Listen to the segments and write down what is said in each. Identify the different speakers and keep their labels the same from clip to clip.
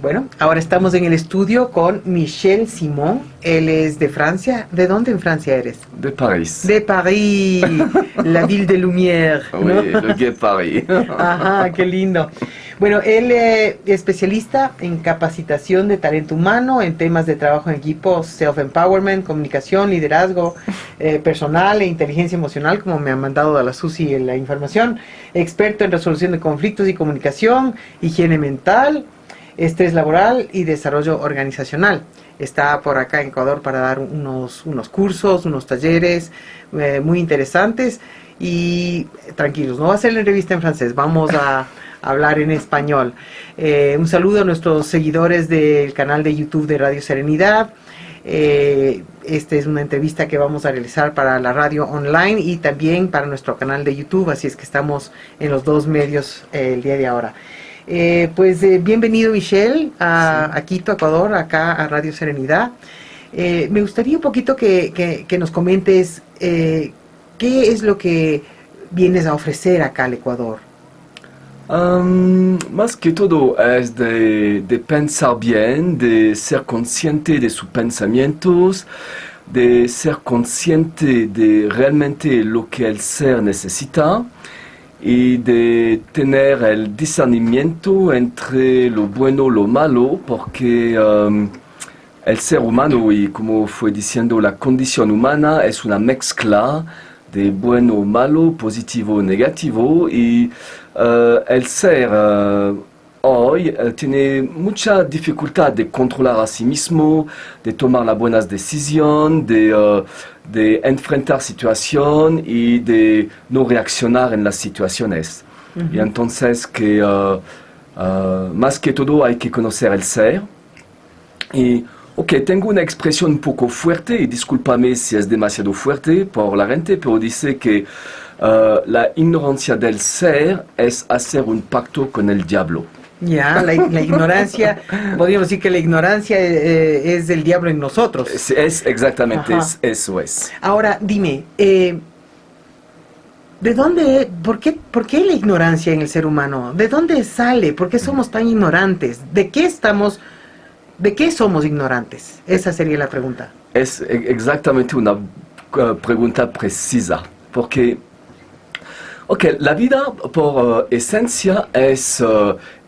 Speaker 1: Bueno, ahora estamos en el estudio con Michel Simon. Él es de Francia. ¿De dónde en Francia eres?
Speaker 2: De París.
Speaker 1: De París, la ville de lumière, ¿no?
Speaker 2: Oui, le Gai Paris.
Speaker 1: Ajá, qué lindo. Bueno, él es especialista en capacitación de talento humano, en temas de trabajo en equipo, self-empowerment, comunicación, liderazgo personal e inteligencia emocional, como me ha mandado a la Susi la información. Experto en resolución de conflictos y comunicación, higiene mental, estrés laboral y desarrollo organizacional. Está por acá en Ecuador para dar unos cursos, unos talleres muy interesantes. Y tranquilos, no va a ser la entrevista en francés, vamos a hablar en español. Un saludo a nuestros seguidores del canal de YouTube de Radio Serenidad. Esta es una entrevista que vamos a realizar para la radio online y también para nuestro canal de YouTube, así es que estamos en los dos medios el día de ahora. Bienvenido, Michel, a Quito, Ecuador, acá a Radio Serenidad. Me gustaría un poquito que nos comentes qué es lo que vienes a ofrecer acá al Ecuador.
Speaker 2: Más que todo es de pensar bien, de ser consciente de sus pensamientos, de ser consciente de realmente lo que el ser necesita y de tener el discernimiento entre lo bueno y lo malo, porque el ser humano, y como fue diciendo, la condición humana es una mezcla de bueno, malo, positivo, negativo, y el ser hoy tiene mucha dificultad de controlar a sí mismo, de tomar las buenas decisiones, de enfrentar situaciones y de no reaccionar en las situaciones. Uh-huh. Y entonces más que todo hay que conocer el ser. Y ok, tengo una expresión un poco fuerte, y discúlpame si es demasiado fuerte por la gente, pero dice que la ignorancia del ser es hacer un pacto con el diablo.
Speaker 1: Ya, la ignorancia, podríamos decir que la ignorancia es del diablo en nosotros.
Speaker 2: Es exactamente, eso es.
Speaker 1: Ahora, dime, ¿de dónde, por qué la ignorancia en el ser humano? ¿De dónde sale? ¿Por qué somos tan ignorantes? ¿De qué somos ignorantes? Esa sería la pregunta.
Speaker 2: Es exactamente una pregunta precisa, porque la vida por esencia es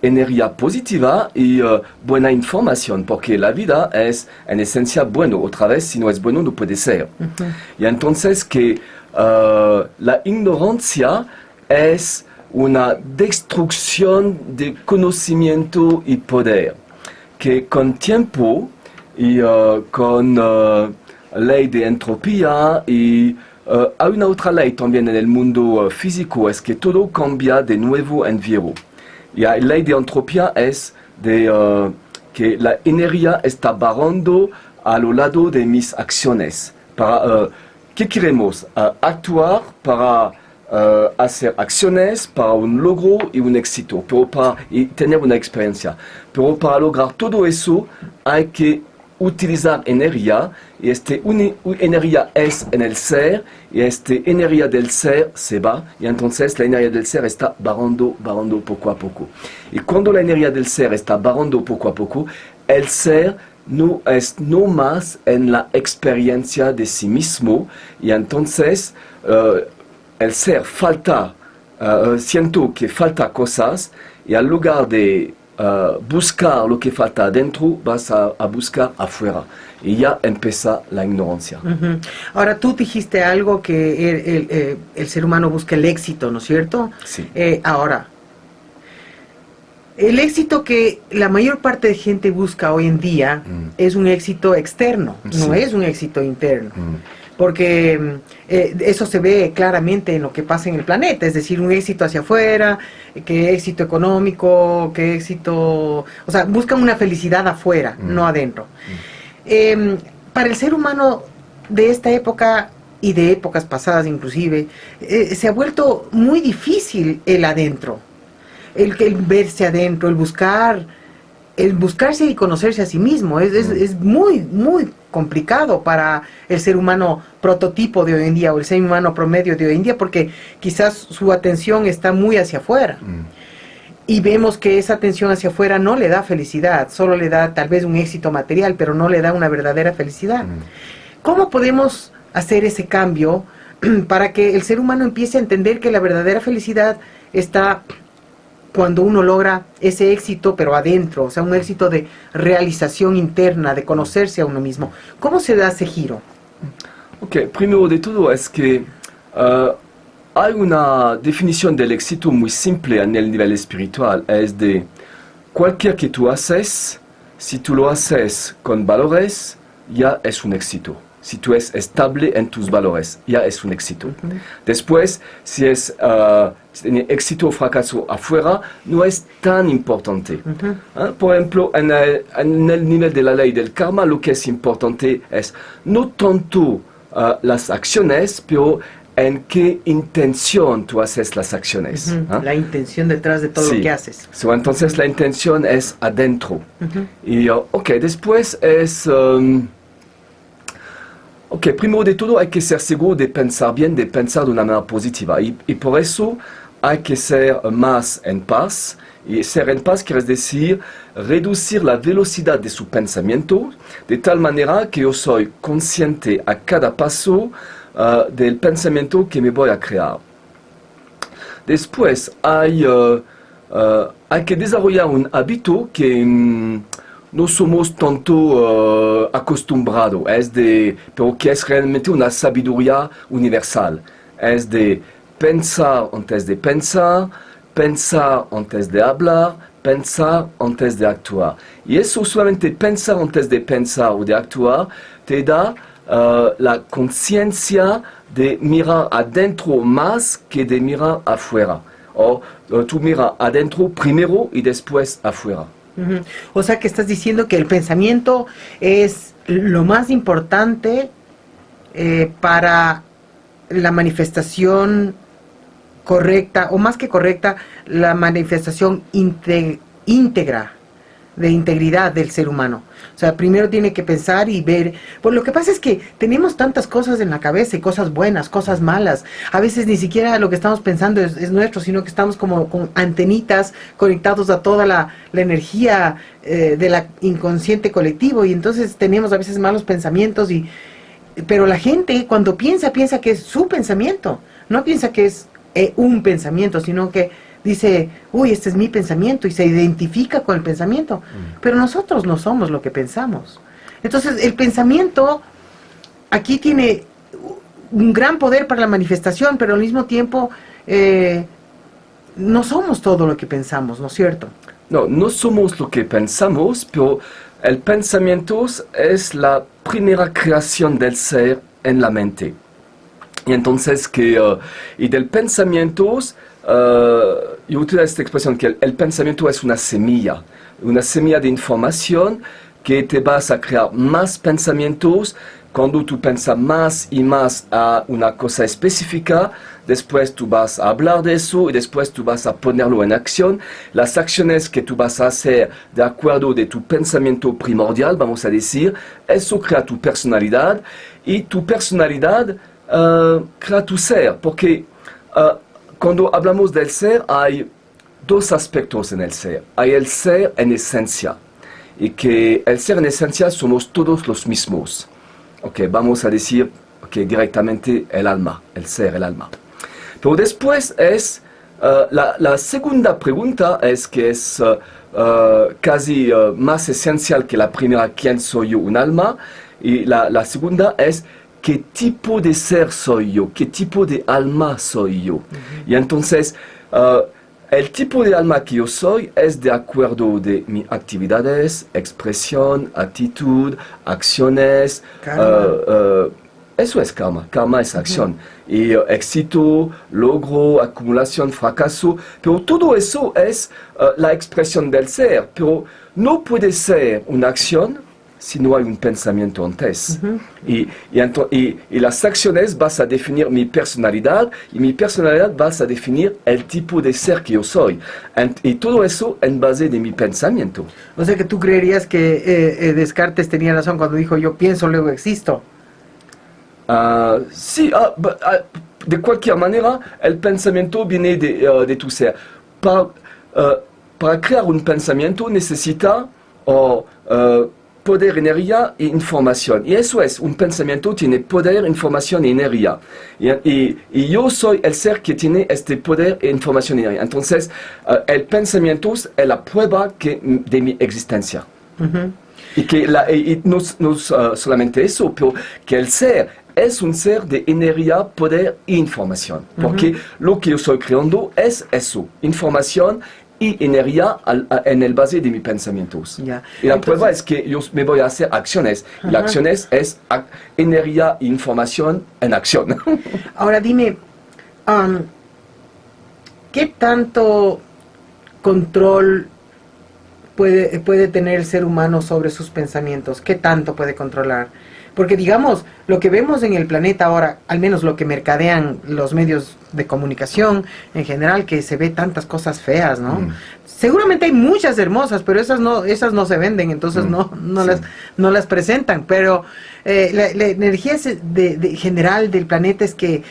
Speaker 2: energía positiva y buena información, porque la vida es en esencia bueno. Otra vez, si no es bueno, no puede ser. Uh-huh. Y entonces la ignorancia es una destrucción de conocimiento y poder, que con tiempo y con ley de entropía y hay una otra ley también en el mundo físico, es que todo cambia de nuevo en viejo. Y la ley de entropía es que la energía está bajando a lo largo de mis acciones. ¿Qué queremos? Actuar para hacer acciones para un logro y un éxito, y tener una experiencia. Pero para lograr todo eso hay que utilizar energía, y esta energía es en el ser, y esta energía del ser se va, y entonces la energía del ser está bajando poco a poco. Y cuando la energía del ser está bajando poco a poco, el ser no es no más en la experiencia de sí mismo, y entonces el ser siento que falta cosas, y al lugar de buscar lo que falta adentro, vas a buscar afuera. Y ya empieza la ignorancia.
Speaker 1: Uh-huh. Ahora, tú dijiste algo que el ser humano busca el éxito, ¿no es cierto?
Speaker 2: Sí.
Speaker 1: Ahora, el éxito que la mayor parte de gente busca hoy en día es un éxito externo, no es un éxito interno. Porque eso se ve claramente en lo que pasa en el planeta, es decir, un éxito hacia afuera, que éxito económico, que éxito... O sea, buscan una felicidad afuera, no adentro. Para el ser humano de esta época y de épocas pasadas inclusive, se ha vuelto muy difícil el adentro, el verse adentro, el buscarse y conocerse a sí mismo. Es muy, muy complicado para el ser humano prototipo de hoy en día, o el ser humano promedio de hoy en día, porque quizás su atención está muy hacia afuera. y vemos que esa atención hacia afuera no le da felicidad, solo le da tal vez un éxito material, pero no le da una verdadera felicidad. ¿Cómo podemos hacer ese cambio para que el ser humano empiece a entender que la verdadera felicidad está cuando uno logra ese éxito, pero adentro, o sea, un éxito de realización interna, de conocerse a uno mismo? ¿Cómo se da ese giro?
Speaker 2: Ok, primero de todo es que hay una definición del éxito muy simple en el nivel espiritual, es de cualquier que tú haces, si tú lo haces con valores, ya es un éxito. Si tú eres estable en tus valores, ya es un éxito. Después, si es éxito o fracaso afuera, no es tan importante. Por ejemplo, en el nivel de la ley del karma, lo que es importante es no tanto las acciones, pero en qué intención tú haces las acciones.
Speaker 1: La intención detrás de todo lo que haces.
Speaker 2: Entonces, la intención es adentro. Y, después es... primero de todo hay que ser seguro de pensar bien, de pensar de una manera positiva. Y por eso hay que ser más en paz. Y ser en paz quiere decir reducir la velocidad de su pensamiento, de tal manera que yo soy consciente a cada paso del pensamiento que me voy a crear. Después hay que desarrollar un hábito que... no somos tanto acostumbrados, pero que es realmente una sabiduría universal. Es de pensar antes de pensar, pensar antes de hablar, pensar antes de actuar. Y eso solamente pensar antes de pensar o de actuar te da la conciencia de mirar adentro más que de mirar afuera. O tú miras adentro primero y después afuera.
Speaker 1: O sea que estás diciendo que el pensamiento es lo más importante para la manifestación correcta, o más que correcta, la manifestación íntegra, de integridad del ser humano. O sea, primero tiene que pensar y ver. Pues lo que pasa es que tenemos tantas cosas en la cabeza, y cosas buenas, cosas malas. A veces ni siquiera lo que estamos pensando es nuestro, sino que estamos como con antenitas conectados a toda la energía de la inconsciente colectivo, y entonces tenemos a veces malos pensamientos. Pero la gente cuando piensa que es su pensamiento, no piensa que es un pensamiento, sino que dice, uy, este es mi pensamiento, y se identifica con el pensamiento. Pero nosotros no somos lo que pensamos. Entonces, el pensamiento aquí tiene un gran poder para la manifestación, pero al mismo tiempo no somos todo lo que pensamos, ¿no es cierto?
Speaker 2: No somos lo que pensamos, pero el pensamiento es la primera creación del ser en la mente. Y entonces y del pensamiento... yo utilizo esta expresión que el pensamiento es una semilla de información que te vas a crear más pensamientos. Cuando tú piensas más y más a una cosa específica, después tú vas a hablar de eso y después tú vas a ponerlo en acción. Las acciones que tú vas a hacer de acuerdo de tu pensamiento primordial, vamos a decir, eso crea tu personalidad, y tu personalidad crea tu ser, porque cuando hablamos del ser, hay dos aspectos en el ser. Hay el ser en esencia, y que el ser en esencia somos todos los mismos. Vamos a decir directamente el alma, el ser, el alma. Pero después es, la segunda pregunta es que es casi más esencial que la primera, ¿quién soy yo? Un alma. Y la segunda es, ¿qué tipo de ser soy yo? ¿Qué tipo de alma soy yo? Y entonces, el tipo de alma que yo soy es de acuerdo de mis actividades, expresión, actitud, acciones. Eso es karma. Karma es acción. Y éxito, logro, acumulación, fracaso. Pero todo eso es la expresión del ser. Pero no puede ser una acción si no hay un pensamiento antes. Y las acciones vas a definir mi personalidad, y mi personalidad vas a definir el tipo de ser que yo soy. Y todo eso en base de mi pensamiento.
Speaker 1: O sea que tú creerías que Descartes tenía razón cuando dijo, yo pienso, luego existo.
Speaker 2: Sí, de cualquier manera, el pensamiento viene de tu ser. para crear un pensamiento necesita poder, energía e información. Y eso es, un pensamiento tiene poder, información y energía. Y yo soy el ser que tiene este poder, información y energía. Entonces, el pensamiento es la prueba de mi existencia. Y que no solamente eso, pero que el ser es un ser de energía, poder e información. Porque lo que yo estoy creando es eso, información y energía en el base de mis pensamientos.
Speaker 1: Ya.
Speaker 2: Y la prueba es que yo me voy a hacer acciones. Y las acciones es energía e información en acción.
Speaker 1: Ahora dime, ¿qué tanto control puede tener el ser humano sobre sus pensamientos? ¿Qué tanto puede controlar? Porque digamos, lo que vemos en el planeta ahora, al menos lo que mercadean los medios de comunicación en general, que se ve tantas cosas feas, ¿no? Seguramente hay muchas hermosas, pero esas no se venden, entonces no las presentan. Pero la energía general del planeta es que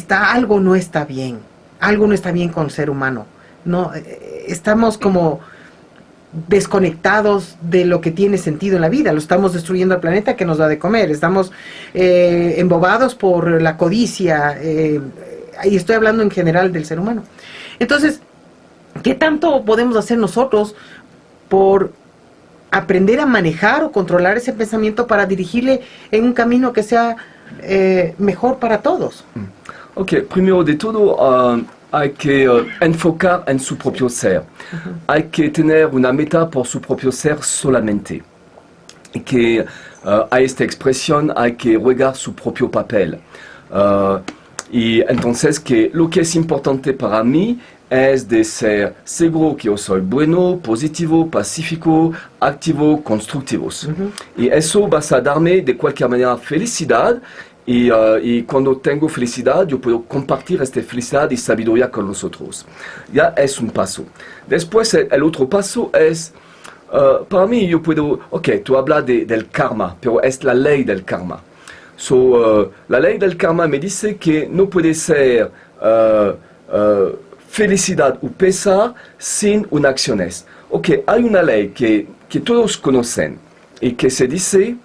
Speaker 1: algo no está bien. Algo no está bien con el ser humano. No, estamos como desconectados de lo que tiene sentido en la vida. Lo estamos destruyendo al planeta que nos da de comer. Estamos embobados por la codicia. Y estoy hablando en general del ser humano. Entonces, ¿qué tanto podemos hacer nosotros por aprender a manejar o controlar ese pensamiento para dirigirle en un camino que sea mejor para todos?
Speaker 2: Ok, primero de todo, hay que enfocar en su propio ser. Hay que tener una meta por su propio ser solamente. Y que a esta expresión hay que jugar su propio papel. Y entonces que lo que es importante para mí es de ser seguro que yo soy bueno, positivo, pacífico, activo, constructivo. Y eso va a darme de cualquier manera felicidad. Y cuando tengo felicidad, yo puedo compartir esta felicidad y sabiduría con los otros. Ya es un paso. Después, el otro paso es, para mí, yo puedo, tú hablas del karma, pero es la ley del karma. La ley del karma me dice que no puede ser felicidad o pesar sin unas acciones. Hay una ley que todos conocen y que se dice...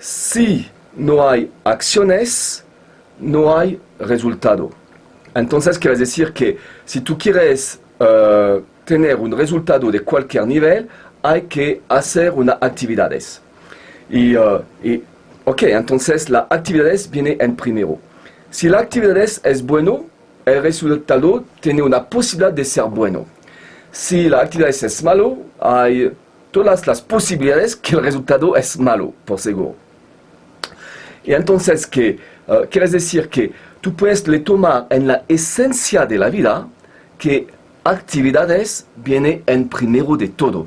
Speaker 2: si no hay acciones, no hay resultado. Entonces, quiere decir que si tú quieres tener un resultado de cualquier nivel, hay que hacer unas actividades. Entonces la actividades viene en primero. Si la actividad es bueno, el resultado tiene una posibilidad de ser bueno. Si la actividad es malo, hay todas las posibilidades que el resultado es malo, por seguro. Y entonces, quiere decir que tú puedes le tomar en la esencia de la vida que actividades vienen en primero de todo.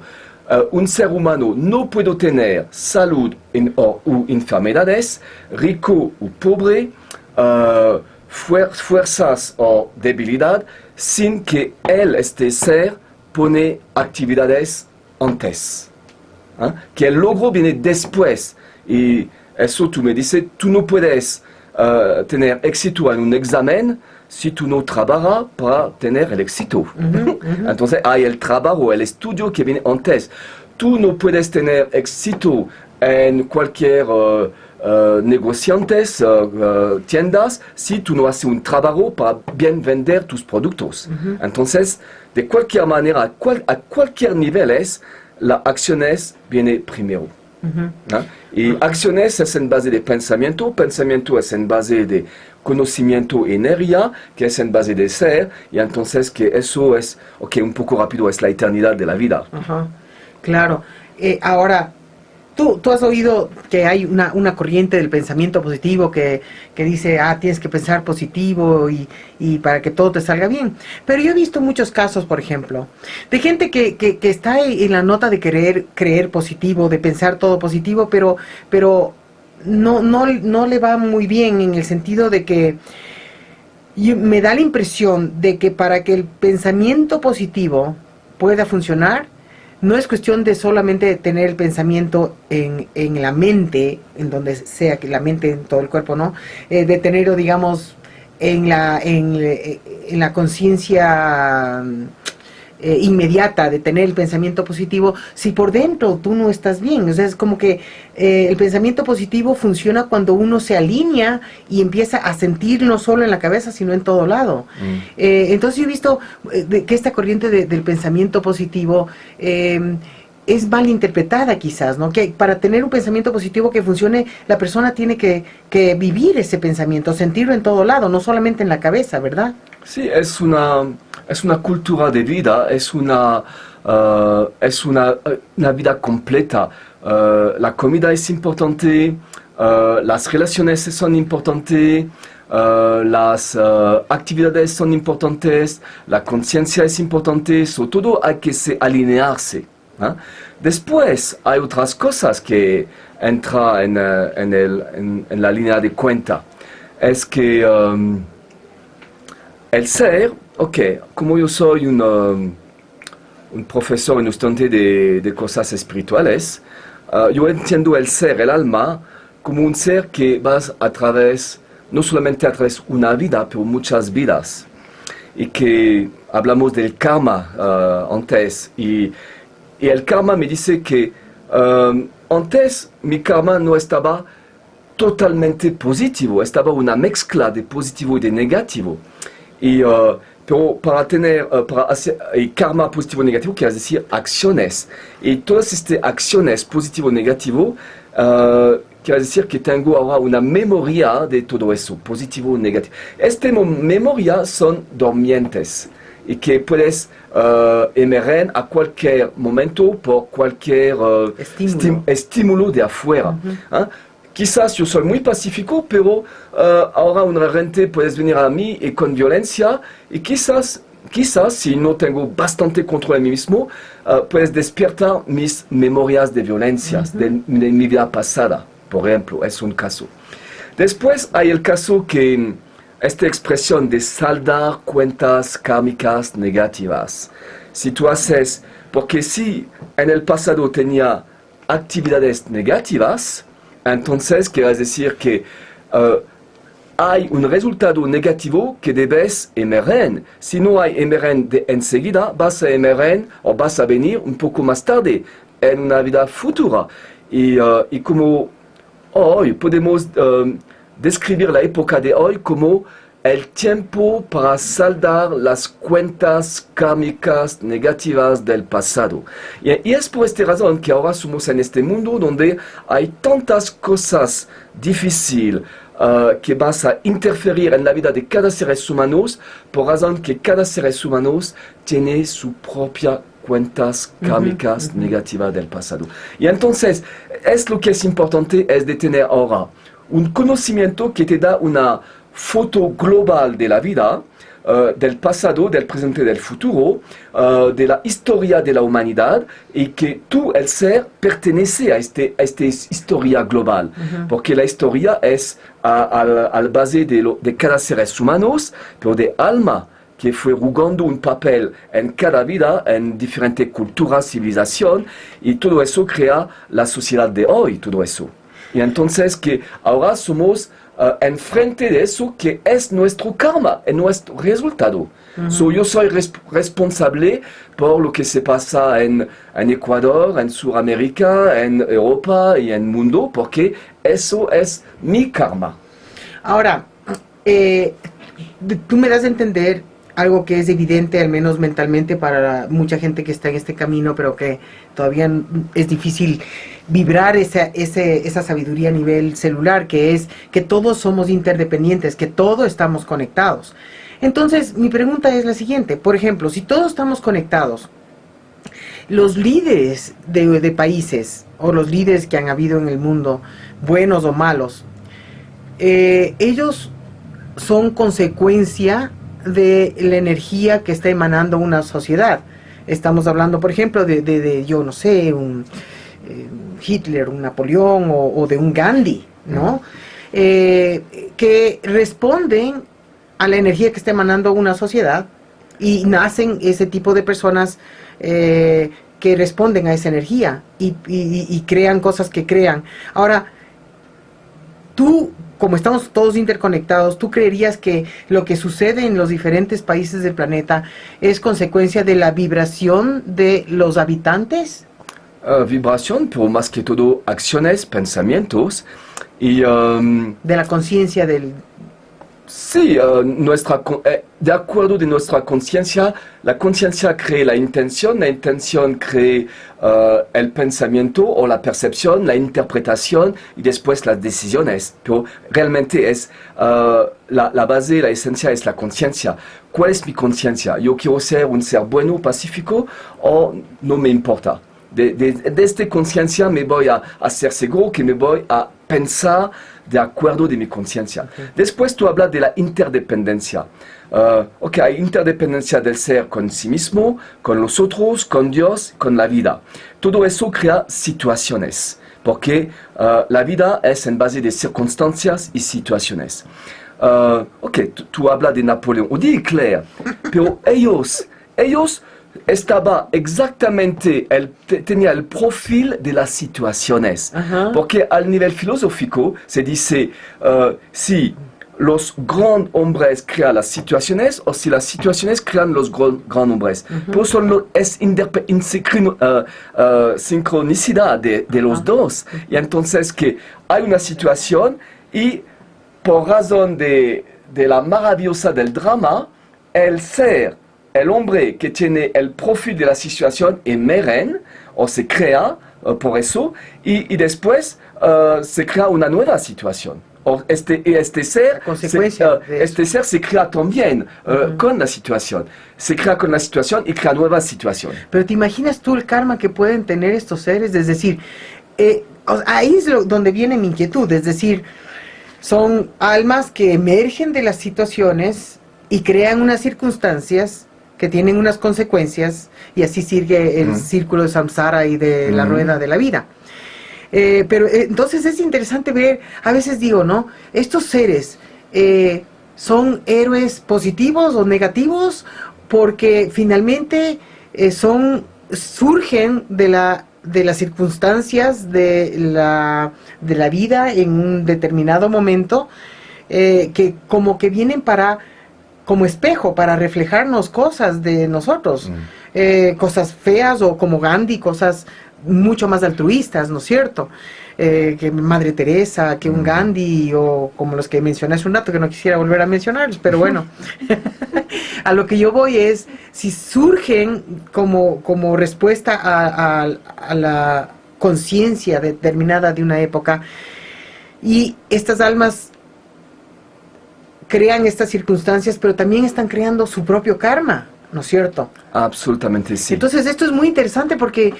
Speaker 2: Un ser humano no puede tener salud o enfermedades, rico o pobre, fuerzas o debilidad, sin que este ser pone actividades antes. Que el logro viene después. Y eso tú me dices, tú no puedes tener éxito en un examen si tú no trabajas para tener el éxito. Entonces hay el trabajo, el estudio que viene antes. Tú no puedes tener éxito en cualquier negociantes, tiendas, si tú no haces un trabajo para bien vender tus productos. Entonces, de cualquier manera, a cualquier nivel, las acciones vienen primero. Y acciones es en base de pensamiento es en base de conocimiento y energía, que es en base de ser, y entonces que eso es, un poco rápido, es la eternidad de la vida.
Speaker 1: Claro. Ahora, tú has oído que hay una corriente del pensamiento positivo que dice, tienes que pensar positivo y para que todo te salga bien. Pero yo he visto muchos casos, por ejemplo, de gente que está en la nota de querer creer positivo, de pensar todo positivo, pero no le va muy bien, en el sentido de que me da la impresión de que para que el pensamiento positivo pueda funcionar, no es cuestión de solamente tener el pensamiento en la mente, en donde sea que la mente, en todo el cuerpo, ¿no? De tenerlo, digamos, en la conciencia inmediata de tener el pensamiento positivo si por dentro tú no estás bien? O sea, es como que el pensamiento positivo funciona cuando uno se alinea y empieza a sentir no solo en la cabeza sino en todo lado. Entonces yo he visto que esta corriente del pensamiento positivo es mal interpretada quizás, ¿no? Que para tener un pensamiento positivo que funcione, la persona tiene que vivir ese pensamiento, sentirlo en todo lado, no solamente en la cabeza, ¿verdad?
Speaker 2: Sí, es una cultura de vida, es una vida completa. La comida es importante, las relaciones son importantes, las actividades son importantes, la conciencia es importante, sobre todo hay que alinearse, ¿eh? Después hay otras cosas que entran en la línea de cuenta. Es que el ser, ok, como yo soy un profesor, un estudiante de cosas espirituales, yo entiendo el ser, el alma, como un ser que va a través, no solamente a través de una vida, pero muchas vidas. Y que hablamos del karma antes. Y el karma me dice que antes mi karma no estaba totalmente positivo, estaba una mezcla de positivo y de negativo. Pero para tener karma positivo y negativo, quiere decir acciones. Y todas estas acciones positivo y negativo, quiere decir que tengo ahora una memoria de todo eso, positivo y negativo. Estas memorias son dormientes y que puedes emerger a cualquier momento por cualquier estímulo de afuera. ¿Eh? Quizás yo soy muy pacífico, pero ahora un repente puedes venir a mí y con violencia, y quizás si no tengo bastante control de mí mismo, puedes despertar mis memorias de violencias de mi vida pasada, por ejemplo, es un caso. Después hay el caso que esta expresión de saldar cuentas kármicas negativas. Si tú haces, porque si en el pasado tenía actividades negativas, entonces quiere decir que hay un resultado negativo que debes emerger. Si no hay emerger enseguida, vas a emerger o vas a venir un poco más tarde en una vida futura. Y como hoy podemos describir la época de hoy como el tiempo para saldar las cuentas kármicas negativas del pasado. Y es por esta razón que ahora somos en este mundo donde hay tantas cosas difíciles que vas a interferir en la vida de cada ser humano, por razón que cada ser humano tiene su propia cuentas kármicas negativas del pasado. Y entonces, es lo que es importante, es de tener ahora un conocimiento que te da una foto global de la vida, del pasado, del presente, del futuro, de la historia de la humanidad, y que tú, el ser, pertenece a esta historia global, porque la historia es al base de cada ser humano, pero de alma, que fue jugando un papel en cada vida, en diferentes culturas, civilización, y todo eso crea la sociedad de hoy, todo eso. Y entonces que ahora somos enfrente de eso que es nuestro karma, es nuestro resultado. Yo soy responsable por lo que se pasa en Ecuador, en Sudamérica, en Europa y en el mundo, porque eso es mi karma.
Speaker 1: Ahora, tú me das a entender algo que es evidente, al menos mentalmente, para mucha gente que está en este camino, pero que todavía es difícil vibrar esa sabiduría a nivel celular, que es que todos somos interdependientes, que todos estamos conectados. Entonces, mi pregunta es la siguiente. Por ejemplo, si todos estamos conectados, los líderes de países, o los líderes que han habido en el mundo, buenos o malos, ellos son consecuencia de la energía que está emanando una sociedad. Estamos hablando, por ejemplo, de yo no sé, un Hitler, un Napoleón o de un Gandhi, ¿no? Que responden a la energía que está emanando una sociedad, y nacen ese tipo de personas que responden a esa energía y crean cosas que crean. Ahora, tú como estamos todos interconectados, ¿tú creerías que lo que sucede en los diferentes países del planeta es consecuencia de la vibración de los habitantes?
Speaker 2: Vibración, pero más que todo acciones, pensamientos y...
Speaker 1: De la conciencia del...
Speaker 2: Sí, de acuerdo de nuestra conciencia, la conciencia crea la intención crea el pensamiento o la percepción, la interpretación y después las decisiones. Pero realmente es la base, la esencia es la conciencia. ¿Cuál es mi conciencia? ¿Yo quiero ser un ser bueno, pacífico o no me importa? De esta conciencia me voy a ser seguro que me voy a pensar de acuerdo de mi conciencia. Okay. Después tú hablas de la interdependencia. Hay interdependencia del ser con sí mismo, con los otros, con Dios, con la vida. Todo eso crea situaciones, porque la vida es en base de circunstancias y situaciones. Tú hablas de Napoleón o de Hitler, pero ellos estaba exactamente, tenía el perfil de las situaciones. Porque al nivel filosófico se dice si los grandes hombres crean las situaciones o si las situaciones crean los grandes hombres. Por eso es sincronicidad de los dos. Y entonces que hay una situación y por razón de la maravillosa del drama, el hombre que tiene el perfil de la situación emerge o se crea por eso y después se crea una nueva situación. Este ser se crea también con la situación. Se crea con la situación y crea nueva situación.
Speaker 1: Pero ¿te imaginas tú el karma que pueden tener estos seres? Es decir, ahí es donde viene mi inquietud. Es decir, son almas que emergen de las situaciones y crean unas circunstancias que tienen unas consecuencias, y así sigue el círculo de samsara y de la rueda de la vida. Pero entonces es interesante ver, a veces digo, ¿no? Estos seres son héroes positivos o negativos, porque finalmente surgen de las circunstancias de la vida en un determinado momento, que como que vienen como espejo para reflejarnos cosas de nosotros, cosas feas, o como Gandhi, cosas mucho más altruistas, ¿no es cierto? Que Madre Teresa, que un Gandhi, o como los que mencioné hace un rato, que no quisiera volver a mencionarlos, pero bueno, a lo que yo voy es, si surgen como respuesta a la conciencia determinada de una época, y estas almas crean estas circunstancias, pero también están creando su propio karma, ¿no es cierto?
Speaker 2: Absolutamente sí.
Speaker 1: Entonces esto es muy interesante porque,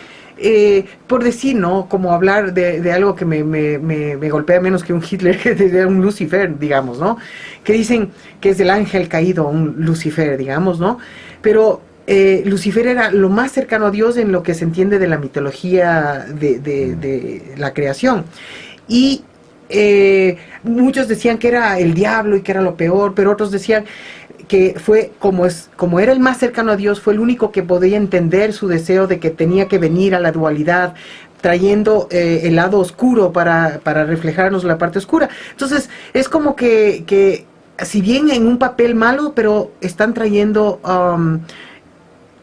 Speaker 1: por decir, ¿no? Como hablar de algo que me golpea menos que un Hitler, que de un Lucifer, digamos, ¿no? Que dicen que es el ángel caído, un Lucifer, digamos, ¿no? Pero Lucifer era lo más cercano a Dios en lo que se entiende de la mitología de la creación. Y muchos decían que era el diablo y que era lo peor, pero otros decían que fue como era el más cercano a Dios, fue el único que podía entender su deseo de que tenía que venir a la dualidad, trayendo el lado oscuro para reflejarnos la parte oscura. Entonces es como que si bien en un papel malo, pero están trayendo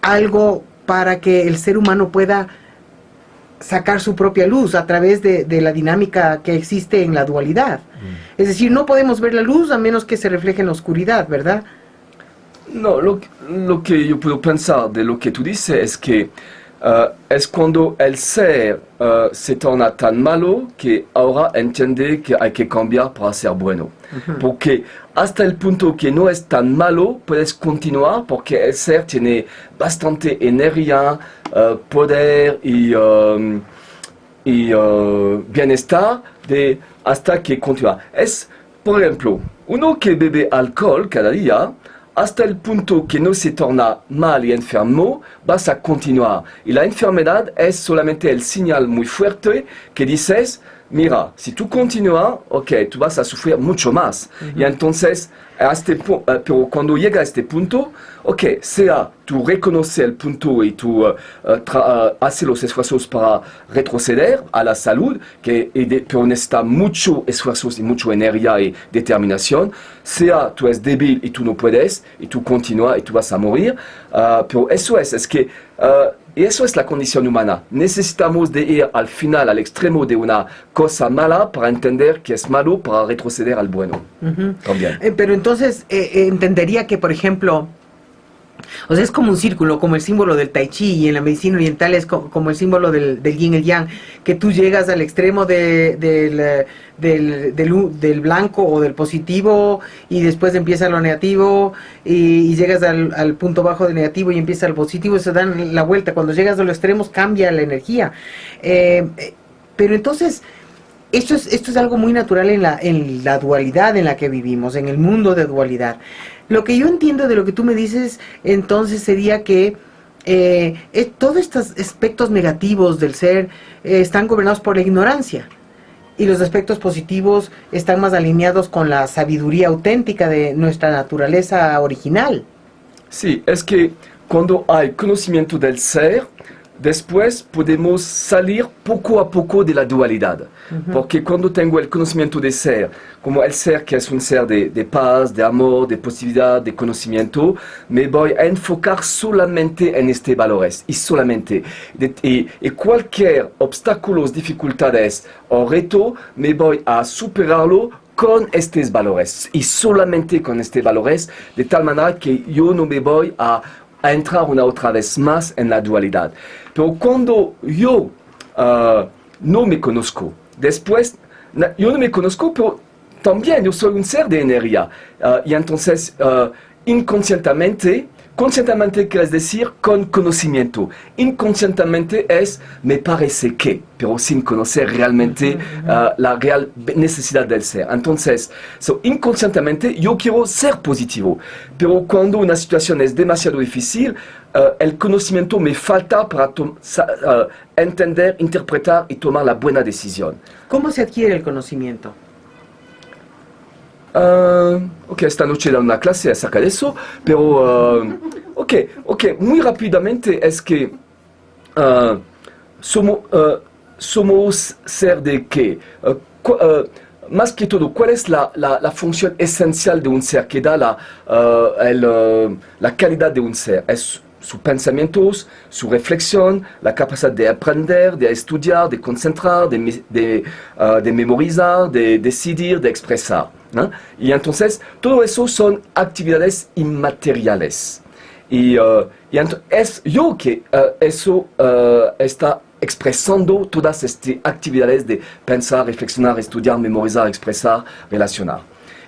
Speaker 1: algo para que el ser humano pueda sacar su propia luz a través de la dinámica que existe en la dualidad. Es decir, no podemos ver la luz a menos que se refleje en la oscuridad, ¿verdad?
Speaker 2: No, lo que yo puedo pensar de lo que tú dices es que es cuando el ser se torna tan malo que ahora entiende que hay que cambiar para ser bueno. Porque hasta el punto que no es tan malo, puedes continuar porque el ser tiene bastante energía, poder y bienestar hasta que continúa. Es, por ejemplo, uno que bebe alcohol cada día, hasta el punto que no se torna mal y enfermo, vas a continuar. Y la enfermedad es solamente el señal muy fuerte que dices, mira, si tú continúas, ok, tú vas a sufrir mucho más. Y entonces Pero cuando llega a este punto, ok, sea tú reconoces el punto y tú haces los esfuerzos para retroceder a la salud, pero necesita mucho esfuerzos y mucha energía y determinación, sea tú eres débil y tú no puedes, y tú continúas y tú vas a morir, pero es que y eso es la condición humana. Necesitamos de ir al final, al extremo de una cosa mala para entender que es malo, para retroceder al bueno. También.
Speaker 1: Pero entonces entendería que, por ejemplo, o sea, es como un círculo, como el símbolo del tai chi, y en la medicina oriental es como el símbolo del yin y el yang, que tú llegas al extremo del blanco o del positivo, y después empieza lo negativo, y llegas al punto bajo del negativo y empieza el positivo, y se dan la vuelta. Cuando llegas a los extremos cambia la energía. Pero entonces, esto es algo muy natural en la dualidad en la que vivimos, en el mundo de dualidad. Lo que yo entiendo de lo que tú me dices, entonces, sería que todos estos aspectos negativos del ser están gobernados por la ignorancia, y los aspectos positivos están más alineados con la sabiduría auténtica de nuestra naturaleza original.
Speaker 2: Sí, es que cuando hay conocimiento del ser, después podemos salir poco a poco de la dualidad. Porque cuando tengo el conocimiento de ser, como el ser que es un ser de paz, de amor, de posibilidad, de conocimiento, me voy a enfocar solamente en estos valores y solamente. Y cualquier obstáculo, dificultades o reto, me voy a superarlo con estos valores y solamente con estos valores, de tal manera que yo no me voy a entrar una otra vez más en la dualidad. Pero cuando yo no me conozco, después yo no me conozco, pero también yo soy un ser de energía. Y entonces, conscientemente quiere decir con conocimiento. Inconscientemente es me parece que, pero sin conocer realmente la real necesidad del ser. Entonces, inconscientemente yo quiero ser positivo, pero cuando una situación es demasiado difícil, el conocimiento me falta para entender, interpretar y tomar la buena decisión.
Speaker 1: ¿Cómo se adquiere el conocimiento?
Speaker 2: Ok, esta noche da una clase acerca de eso, pero muy rápidamente es que somos ser de qué. Más que todo, ¿cuál es la función esencial de un ser que da la calidad de un ser? Es sus pensamientos, su reflexión, la capacidad de aprender, de estudiar, de concentrar, de memorizar, de decidir, de expresar, ¿no? Y entonces, todo eso son actividades inmateriales. Y es yo que eso está expresando todas estas actividades de pensar, reflexionar, estudiar, memorizar, expresar, relacionar.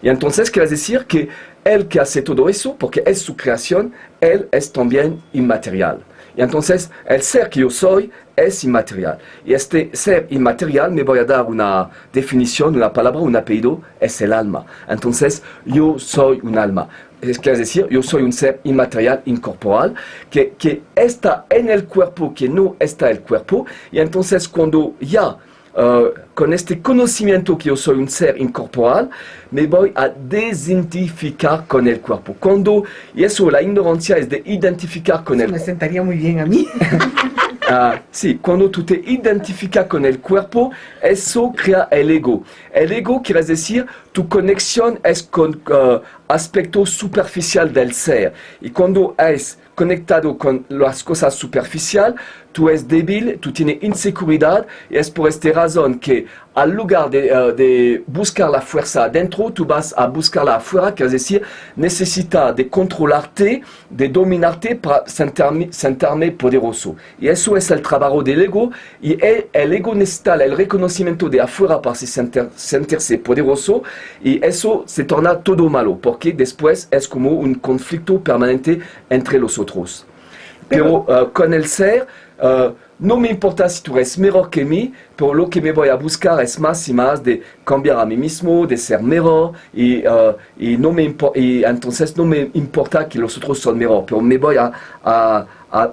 Speaker 2: Y entonces quiere decir que él que hace todo eso, porque es su creación, él es también inmaterial. Y entonces el ser que yo soy es inmaterial. Y este ser inmaterial, me voy a dar una definición, una palabra, un apellido, es el alma. Entonces yo soy un alma. Quiere decir, yo soy un ser inmaterial, incorporal, que está en el cuerpo, que no está el cuerpo. Y entonces cuando ya con este conocimiento que yo soy un ser incorporal, me voy a desidentificar con el cuerpo. Y eso, la ignorancia es de identificar con el cuerpo.
Speaker 1: Me sentaría muy bien a mí.
Speaker 2: Sí, cuando tú te identificas con el cuerpo, eso crea el ego. El ego quiere decir, tu conexión es con aspecto superficial del ser. Y cuando es conectado con las cosas superficiales, tú eres débil, tú tienes inseguridad, y es por esta razón que al lugar de buscar la fuerza adentro, tú vas a buscarla afuera, que es decir, necesitas de controlarte, de dominarte para sentirme poderoso. Y eso es el trabajo del ego, y el ego necesita el reconocimiento de afuera para sentirse poderoso, y eso se torna todo malo, porque después es como un conflicto permanente entre los otros. Pero con el ser, no me importa si tú eres mejor que mí, pero lo que me voy a buscar es más y más de cambiar a mí mismo, de ser mejor, y entonces no me importa que los otros son mejor, pero me voy a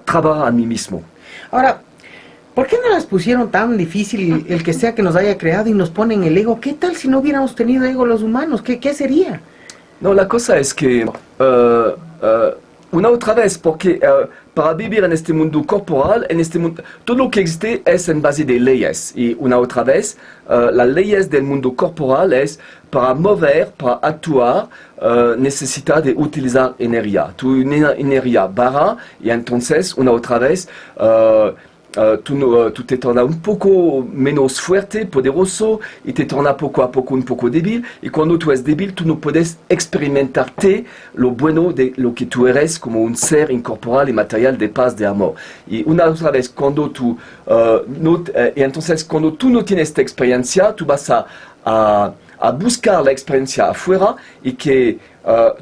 Speaker 2: trabajar a mí mismo.
Speaker 1: Ahora, ¿por qué no las pusieron tan difícil el que sea que nos haya creado y nos ponen el ego? ¿Qué tal si no hubiéramos tenido ego los humanos? ¿Qué sería?
Speaker 2: No, la cosa es que una otra vez, porque para vivir en este mundo corporal, en este mundo, todo lo que existe es en base de leyes. Y una otra vez, las leyes del mundo corporal es para mover, para actuar, necesita de utilizar energía. Tu energía baja y entonces, una otra vez, tú te tornas un poco menos fuerte, poderoso, y te tornas poco a poco un poco débil. Y cuando tú eres débil, tú no puedes experimentarte lo bueno de lo que tú eres como un ser incorporal y material de paz, de amor. Y una otra vez, cuando tú, y entonces, cuando tú no tienes esta experiencia, tú vas a buscar la experiencia afuera y que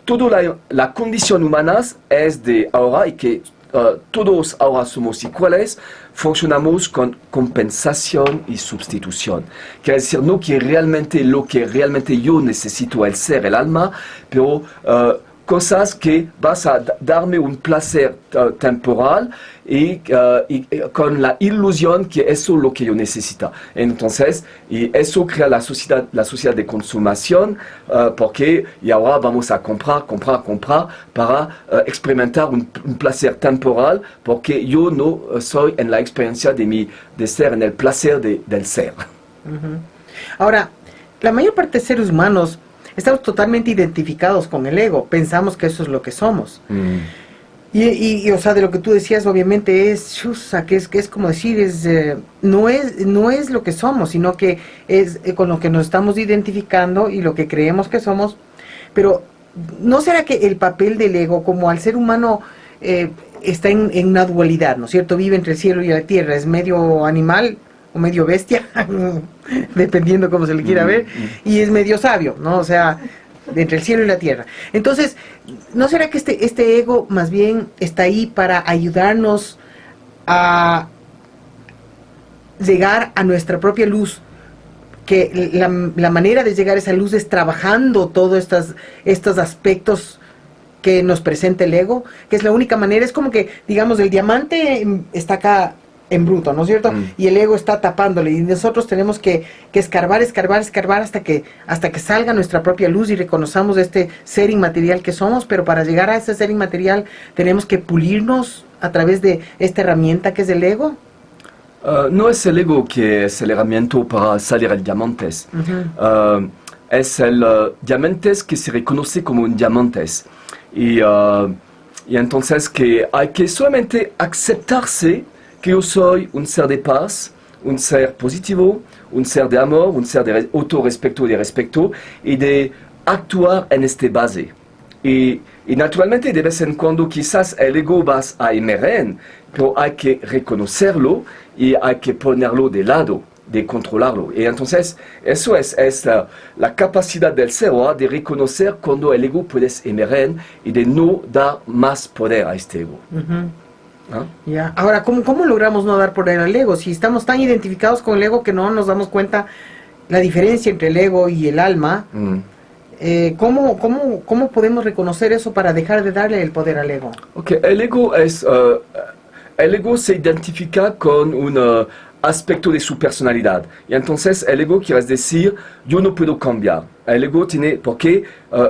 Speaker 2: toda la condición humana es de ahora y que todos ahora somos iguales, funcionamos con compensación y sustitución. Quiere decir, no que realmente lo que realmente yo necesito, el ser, el alma, pero cosas que vas a darme un placer temporal y con la ilusión que eso es lo que yo necesito. Entonces, y eso crea la sociedad de consumación, porque y ahora vamos a comprar para experimentar un placer temporal, porque yo no soy en la experiencia de ser, en el placer del ser.
Speaker 1: Uh-huh. Ahora, la mayor parte de seres humanos estamos totalmente identificados con el ego, pensamos que eso es lo que somos. Y o sea, de lo que tú decías, obviamente es como decir, no es lo que somos, sino que es con lo que nos estamos identificando y lo que creemos que somos. Pero, ¿no será que el papel del ego, como al ser humano, está en una dualidad, ¿no es cierto? Vive entre el cielo y la tierra, es medio animal o medio bestia, dependiendo cómo se le quiera ver, y es medio sabio, ¿no? O sea, entre el cielo y la tierra. Entonces, ¿no será que este ego más bien está ahí para ayudarnos a llegar a nuestra propia luz? Que la manera de llegar a esa luz es trabajando todos estos aspectos que nos presenta el ego, que es la única manera. Es como que, digamos, el diamante está acá en bruto, ¿no es cierto? Y el ego está tapándole, y nosotros tenemos que escarbar hasta que salga nuestra propia luz y reconozcamos este ser inmaterial que somos. Pero para llegar a ese ser inmaterial tenemos que pulirnos a través de esta herramienta que es el ego.
Speaker 2: No es el ego que es el herramienta para salir el diamantes. Es el diamantes que se reconoce como un diamantes. Y entonces que hay que solamente aceptarse que yo soy un ser de paz, un ser positivo, un ser de amor, un ser de autorrespeto, de respeto, y de actuar en esta base. Y naturalmente de vez en cuando quizás el ego vas a emerger, pero hay que reconocerlo y hay que ponerlo de lado, de controlarlo. Y entonces eso es la capacidad del ser de reconocer cuando el ego puede emerger y de no dar más poder a este ego. ¿Ah?
Speaker 1: Ya. Ahora, ¿cómo logramos no dar poder al ego? Si estamos tan identificados con el ego que no nos damos cuenta la diferencia entre el ego y el alma, ¿cómo podemos reconocer eso para dejar de darle el poder al ego?
Speaker 2: Okay. El ego se identifica con un aspecto de su personalidad. Y entonces el ego quiere decir, yo no puedo cambiar. El ego tiene, porque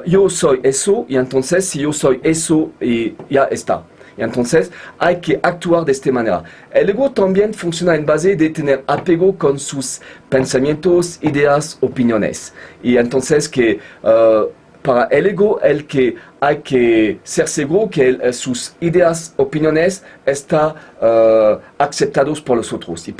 Speaker 2: yo soy eso, y entonces si yo soy eso, y ya está. Y entonces hay que actuar de esta manera. El ego también funciona en base de tener apego con sus pensamientos, ideas, opiniones. Y entonces que para el ego hay que ser seguro que sus ideas, opiniones están aceptados por los otros. Y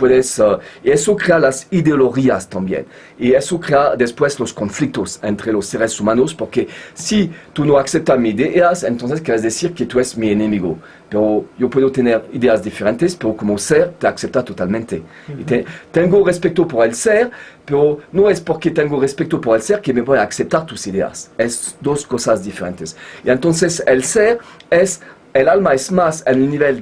Speaker 2: eso crea las ideologías también. Y eso crea después los conflictos entre los seres humanos, porque si tú no aceptas mis ideas, entonces quieres decir que tú eres mi enemigo. Pero yo puedo tener ideas diferentes, pero como ser te acepta totalmente. Y tengo respeto por el ser, pero no es porque tengo respeto por el ser que me voy a aceptar tus ideas. Es dos cosas diferentes. Y entonces el ser el alma es más en el nivel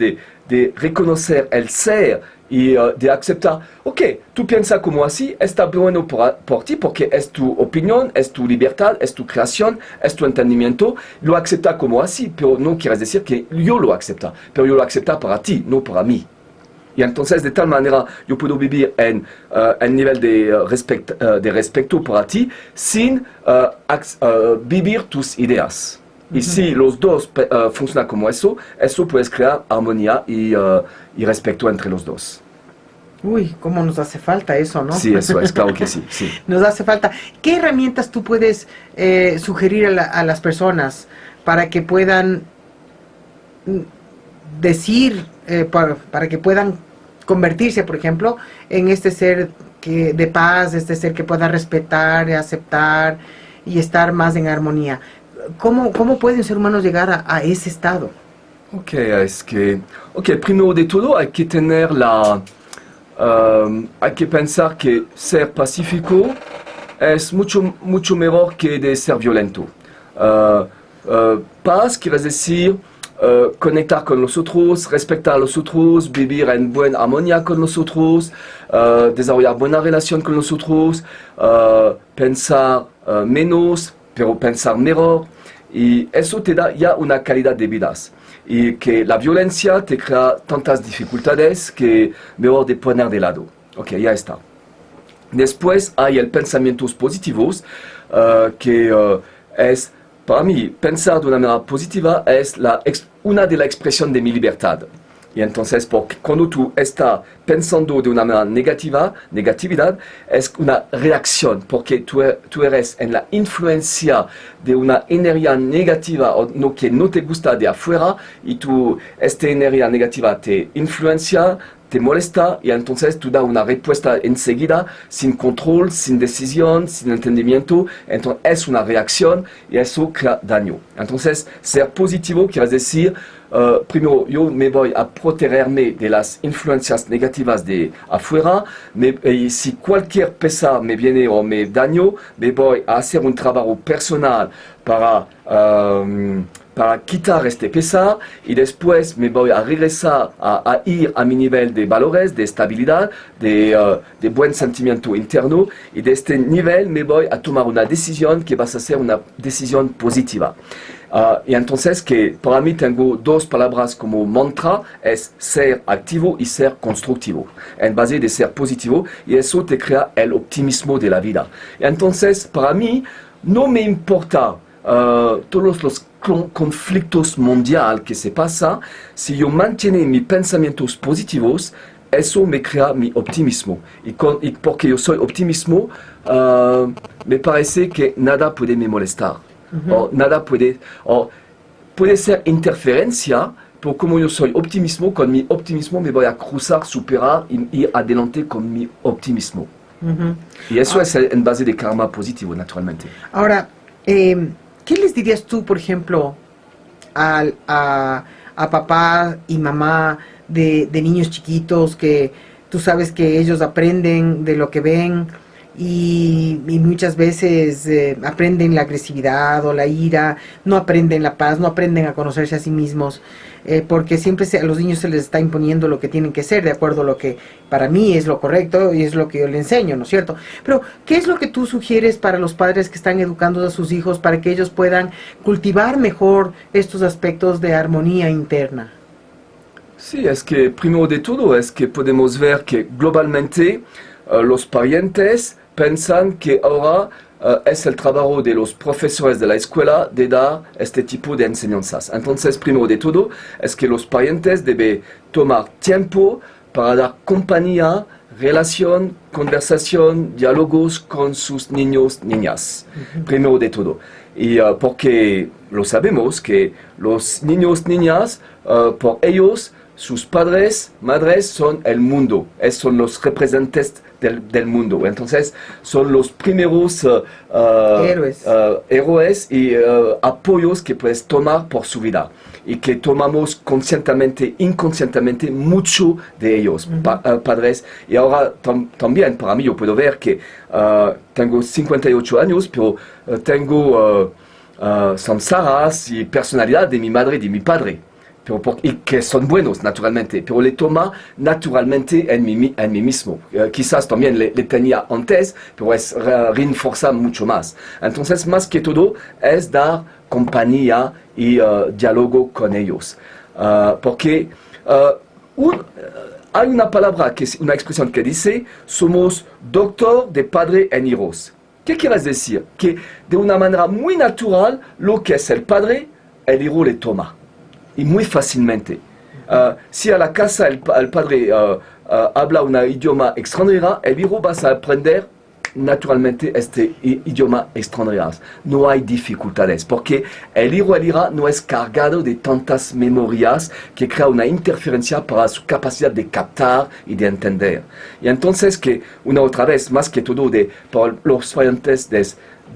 Speaker 2: de reconocer el ser y de aceptar, ok, tú piensas como así, está bueno por ti porque es tu opinión, es tu libertad, es tu creación, es tu entendimiento, lo acepta como así, pero no quiere decir que yo lo acepta, pero yo lo acepta para ti, no para mí. Y entonces, de tal manera, yo puedo vivir en un nivel de respeto para ti sin vivir tus ideas. Y si los dos funcionan como eso puede crear armonía y respeto entre los dos.
Speaker 1: Uy, cómo nos hace falta eso, ¿no?
Speaker 2: Sí, eso es, claro que sí, sí.
Speaker 1: Nos hace falta. ¿Qué herramientas tú puedes sugerir a las personas para que puedan decir, para que puedan convertirse, por ejemplo, en este ser de paz, este ser que pueda respetar, aceptar y estar más en armonía? ¿Cómo puede un ser humano llegar a ese estado?
Speaker 2: Primero de todo hay que tener hay que pensar que ser pacífico es mucho mejor que de ser violento. Paz quiere decir conectar con los otros, respetar a los otros, vivir en buena armonía con los otros, desarrollar buena relación con los otros, pensar menos, pero pensar mejor. Y eso te da ya una calidad de vida. Y que la violencia te crea tantas dificultades que mejor de poner de lado. Ya está. Después hay el pensamientos positivos, que es, para mí, pensar de una manera positiva es una de las expresiones de mi libertad. Y entonces, porque cuando tú estás pensando de una manera negatividad es una reacción, porque tú eres en la influencia de una energía negativa o no, que no te gusta de afuera, y esta energía negativa te influencia, te molesta, y entonces tú das una respuesta enseguida, sin control, sin decisión, sin entendimiento. Entonces es una reacción y eso crea daño. Entonces, ser positivo quiere decir, primero yo me voy a protegerme de las influencias negativas de afuera, y si cualquier pesar me viene o me daño, me voy a hacer un trabajo personal para quitar este pesar, y después me voy a regresar a ir a mi nivel de valores, de estabilidad, de buen sentimiento interno, y de este nivel me voy a tomar una decisión que va a ser una decisión positiva. Y entonces, que para mí tengo dos palabras como mantra, es ser activo y ser constructivo, en base de ser positivo, y eso te crea el optimismo de la vida. Y entonces, para mí, no me importa todos los conflictos mundiales que se pasan, si yo mantengo mis pensamientos positivos, eso me crea mi optimismo. Y porque yo soy optimismo, me parece que nada puede me molestar. O nada puede ser interferencia, pero como yo soy optimismo, con mi optimismo me voy a cruzar, superar y ir adelante con mi optimismo. Y eso es en base de karma positivo, naturalmente.
Speaker 1: Ahora, ¿qué les dirías tú, por ejemplo, a papá y mamá de niños chiquitos, que tú sabes que ellos aprenden de lo que ven, y muchas veces aprenden la agresividad o la ira, no aprenden la paz, no aprenden a conocerse a sí mismos, porque siempre a los niños se les está imponiendo lo que tienen que ser de acuerdo a lo que para mí es lo correcto y es lo que yo le enseño, ¿no es cierto? Pero, ¿qué es lo que tú sugieres para los padres que están educando a sus hijos para que ellos puedan cultivar mejor estos aspectos de armonía interna?
Speaker 2: Sí, es que primero de todo es que podemos ver que globalmente los parientes piensan que ahora es el trabajo de los profesores de la escuela de dar este tipo de enseñanzas. Entonces, primero de todo, es que los parientes deben tomar tiempo para dar compañía, relación, conversación, diálogos con sus niños, niñas. Primero de todo. Y porque lo sabemos que los niños, niñas, por ellos, sus padres, madres son el mundo, son los representantes del mundo. Entonces son los primeros héroes y apoyos que puedes tomar por su vida, y que tomamos conscientemente, inconscientemente mucho de ellos, padres. Y ahora también para mí yo puedo ver que tengo 58 años, pero tengo samsaras y personalidad de mi madre y de mi padre. Y que son buenos naturalmente, pero le toma naturalmente en mí mismo. Quizás también le tenía antes, pero es reforzar mucho más. Entonces, más que todo, es dar compañía y diálogo con ellos. Porque hay una palabra, una expresión que dice, somos doctor de padre en hijos. ¿Qué quieres decir? Que de una manera muy natural, lo que es el padre, el hijo le toma. Y muy fácilmente. Si a la casa el padre habla un idioma extranjero, el hijo va a aprender naturalmente este idioma extranjero. No hay dificultades, porque el hijo no es cargado de tantas memorias que crea una interferencia para su capacidad de captar y de entender. Y entonces que, una otra vez, más que todo, para los estudiantes, de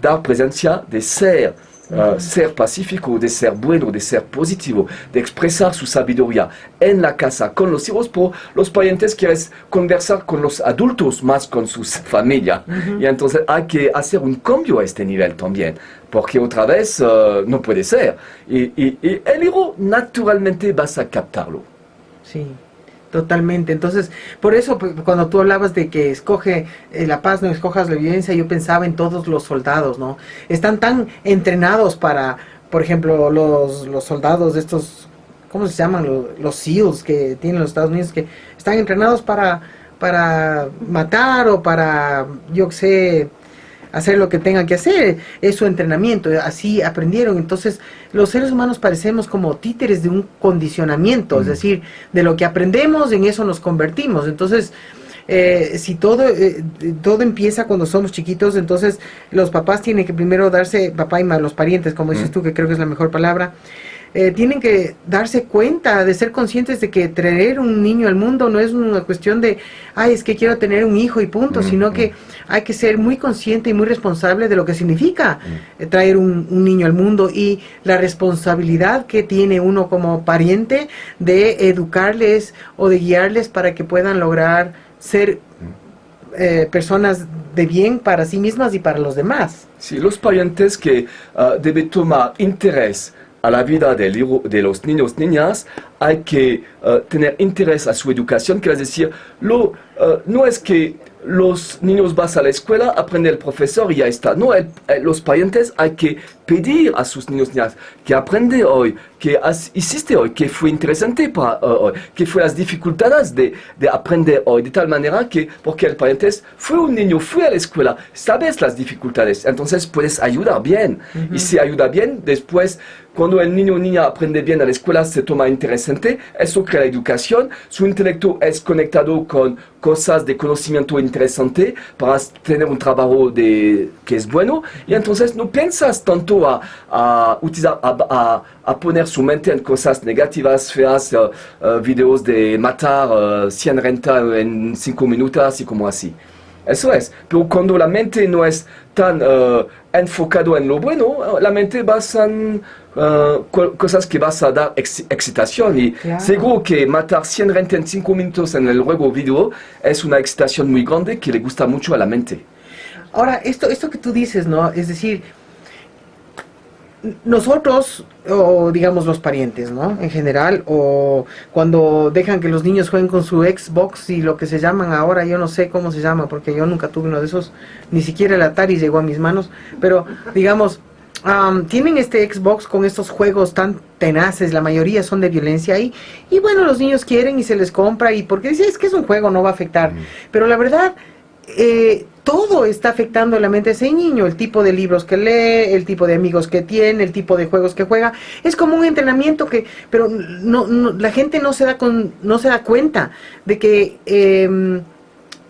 Speaker 2: dar presencia, de ser pacífico, de ser bueno, de ser positivo, de expresar su sabiduría en la casa con los hijos, por los parientes quieren conversar con los adultos más con sus familias. Y entonces hay que hacer un cambio a este nivel también, porque otra vez no puede ser. Y el hijo naturalmente vas a captarlo.
Speaker 1: Sí. Totalmente. Entonces, por eso cuando tú hablabas de que escoge la paz, no escojas la violencia, yo pensaba en todos los soldados, ¿no? Están tan entrenados para, por ejemplo, los soldados de estos, ¿cómo se llaman? Los SEALs que tienen los Estados Unidos, que están entrenados para matar o para, yo qué sé, hacer lo que tengan que hacer, es su entrenamiento, así aprendieron. Entonces los seres humanos parecemos como títeres de un condicionamiento, es decir, de lo que aprendemos en eso nos convertimos. Entonces si todo empieza cuando somos chiquitos, entonces los papás tienen que primero darse, papá y los parientes, como dices tú, que creo que es la mejor palabra, tienen que darse cuenta, de ser conscientes de que traer un niño al mundo no es una cuestión de, ay, es que quiero tener un hijo y punto, sino que hay que ser muy consciente y muy responsable de lo que significa traer un niño al mundo y la responsabilidad que tiene uno como pariente de educarles o de guiarles para que puedan lograr ser personas de bien para sí mismas y para los demás.
Speaker 2: Sí, los parientes que deben tomar interés a la vida de los niños, niñas, hay que tener interés a su educación, quiere decir, no es que los niños van a la escuela, aprende el profesor y ya está. No, los parientes hay que pedir a sus niños, niñas, que aprende hoy, que hiciste hoy, que fue interesante para hoy, que fue las dificultades de aprender hoy, de tal manera que, porque el parientes fue un niño, fue a la escuela, sabes las dificultades, entonces puedes ayudar bien. Y si ayuda bien, después, cuando el niño o niña aprende bien a la escuela, se toma interesante, eso crea educación, su intelecto es conectado con cosas de conocimiento interesante para tener un trabajo que es bueno, y entonces no piensas tanto a utilizar, a poner su mente en cosas negativas, feas, videos de matar 100 rentas en 5 minutos y como así. Eso es, pero cuando la mente no es tan enfocado en lo bueno, la mente va a cosas que vas a dar excitación y claro. Seguro que matar 100 rentas en 5 minutos en el juego video es una excitación muy grande que le gusta mucho a la mente.
Speaker 1: Ahora, esto que tú dices, ¿no? Es decir, nosotros, o digamos los parientes, ¿no? En general, o cuando dejan que los niños jueguen con su Xbox y lo que se llaman ahora, yo no sé cómo se llama, porque yo nunca tuve uno de esos, ni siquiera el Atari llegó a mis manos, pero digamos, tienen este Xbox con estos juegos tan tenaces, la mayoría son de violencia y bueno, los niños quieren y se les compra, y porque dicen, es que es un juego, no va a afectar, pero la verdad, todo está afectando la mente de ese niño, el tipo de libros que lee, el tipo de amigos que tiene, el tipo de juegos que juega, es como un entrenamiento pero la gente no se da cuenta de que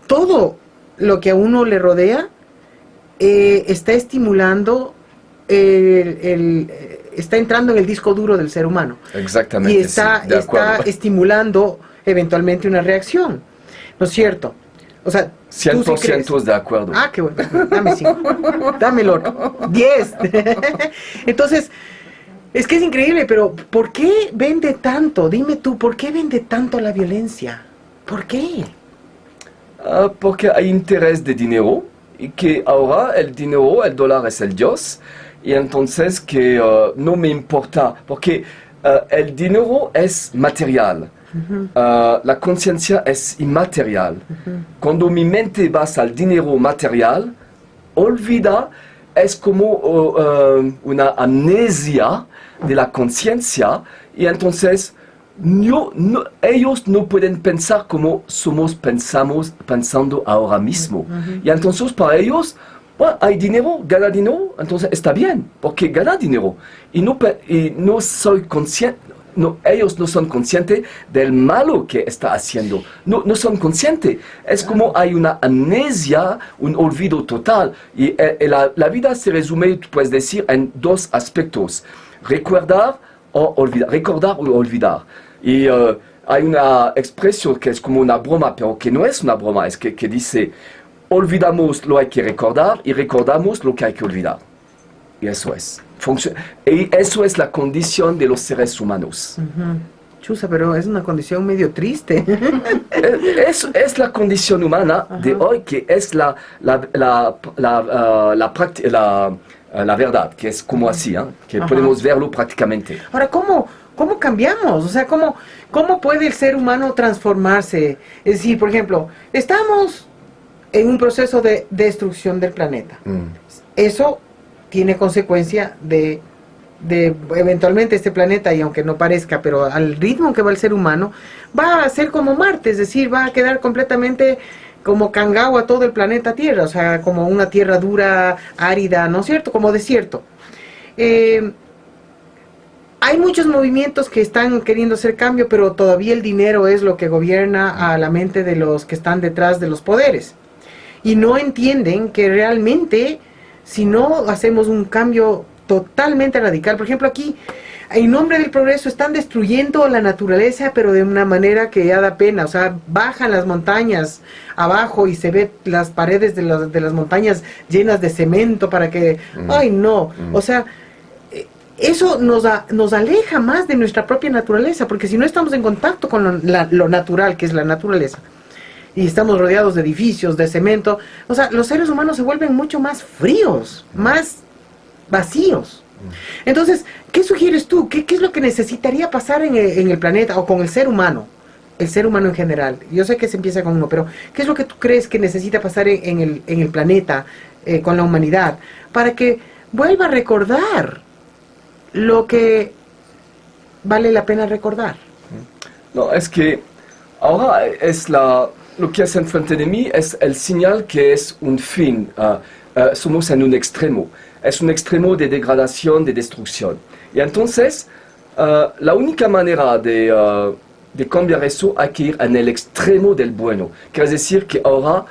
Speaker 1: todo lo que a uno le rodea está estimulando, está entrando en el disco duro del ser humano.
Speaker 2: Exactamente.
Speaker 1: Y está estimulando eventualmente una reacción, ¿no es cierto? O sea,
Speaker 2: 100% de acuerdo.
Speaker 1: Ah, qué bueno. Dame 5. Dame el otro. 10. Entonces, es que es increíble, pero ¿por qué vende tanto? Dime tú, ¿por qué vende tanto la violencia? ¿Por qué?
Speaker 2: Porque hay interés de dinero y que ahora el dinero, el dólar es el Dios, y entonces que no me importa, porque el dinero es material. La conciencia es inmaterial. Cuando mi mente va al dinero material, olvida, es como una amnesia de la conciencia, y entonces ellos no pueden pensar como pensando ahora mismo. Y entonces para ellos, bueno, hay dinero, gana dinero, entonces está bien, porque gana dinero. Y no soy consciente, ellos no son conscientes del malo que está haciendo. No son conscientes. Es como hay una amnesia, un olvido total. Y la vida se resume, puedes decir, en dos aspectos. Recordar o olvidar. Y hay una expresión que es como una broma, pero que no es una broma, es que dice, olvidamos lo que hay que recordar y recordamos lo que hay que olvidar. Y eso es. Y eso es la condición de los seres humanos.
Speaker 1: Chusa, pero es una condición medio triste.
Speaker 2: Es la condición humana de hoy, que es la verdad, que es como así, que podemos verlo prácticamente.
Speaker 1: Ahora, ¿cómo cambiamos? O sea, ¿cómo puede el ser humano transformarse? Es decir, por ejemplo, estamos en un proceso de destrucción del planeta. Eso tiene consecuencia de eventualmente este planeta, y aunque no parezca, pero al ritmo que va el ser humano, va a ser como Marte, es decir, va a quedar completamente como Kangawa todo el planeta Tierra, o sea, como una tierra dura, árida, ¿no es cierto? Como desierto. Hay muchos movimientos que están queriendo hacer cambio, pero todavía el dinero es lo que gobierna a la mente de los que están detrás de los poderes. Y no entienden que realmente, si no hacemos un cambio totalmente radical, por ejemplo aquí, en nombre del progreso están destruyendo la naturaleza, pero de una manera que ya da pena. O sea, bajan las montañas abajo y se ve las paredes de las montañas llenas de cemento para que... ¡Ay, no! O sea, eso nos aleja más de nuestra propia naturaleza, porque si no estamos en contacto con lo natural, que es la naturaleza, y estamos rodeados de edificios, de cemento, o sea, los seres humanos se vuelven mucho más fríos, más vacíos. Entonces, ¿qué sugieres tú? ¿Qué es lo que necesitaría pasar en el planeta o con el ser humano? El ser humano en general. Yo sé que se empieza con uno, pero ¿qué es lo que tú crees que necesita pasar en el planeta, con la humanidad, para que vuelva a recordar lo que vale la pena recordar?
Speaker 2: No, es que ahora lo que es enfrente de mí es el señal que es un fin. Somos en un extremo. Es un extremo de degradación, de destrucción. Y entonces, la única manera de cambiar eso hay que ir en el extremo del bueno. Quiere decir que ahora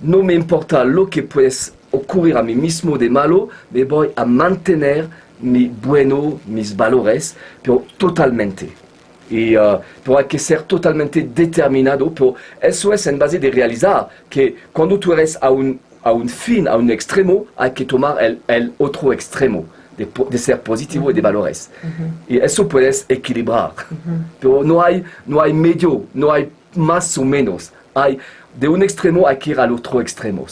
Speaker 2: no me importa lo que puede ocurrir a mí mismo de malo, me voy a mantener mi bueno, mis valores, pero totalmente. Pero hay que ser totalmente determinado, pero eso es en base de realizar que cuando tú eres a un fin, a un extremo, hay que tomar el otro extremo, de ser positivo y de valores. Y eso puedes equilibrar. Pero no hay medio, no hay más o menos. De un extremo hay que ir al otro extremo.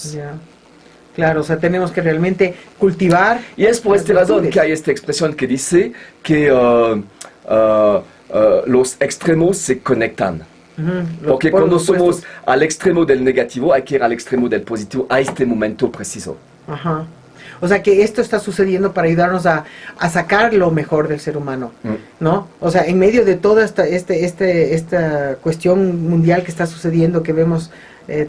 Speaker 1: Claro, o sea, tenemos que realmente cultivar.
Speaker 2: Y es por esta razón que hay esta expresión que dice que los extremos se conectan. Porque cuando somos al extremo del negativo, hay que ir al extremo del positivo a este momento preciso.
Speaker 1: O sea que esto está sucediendo para ayudarnos a sacar lo mejor del ser humano, ¿no? O sea, en medio de toda esta cuestión mundial que está sucediendo, que vemos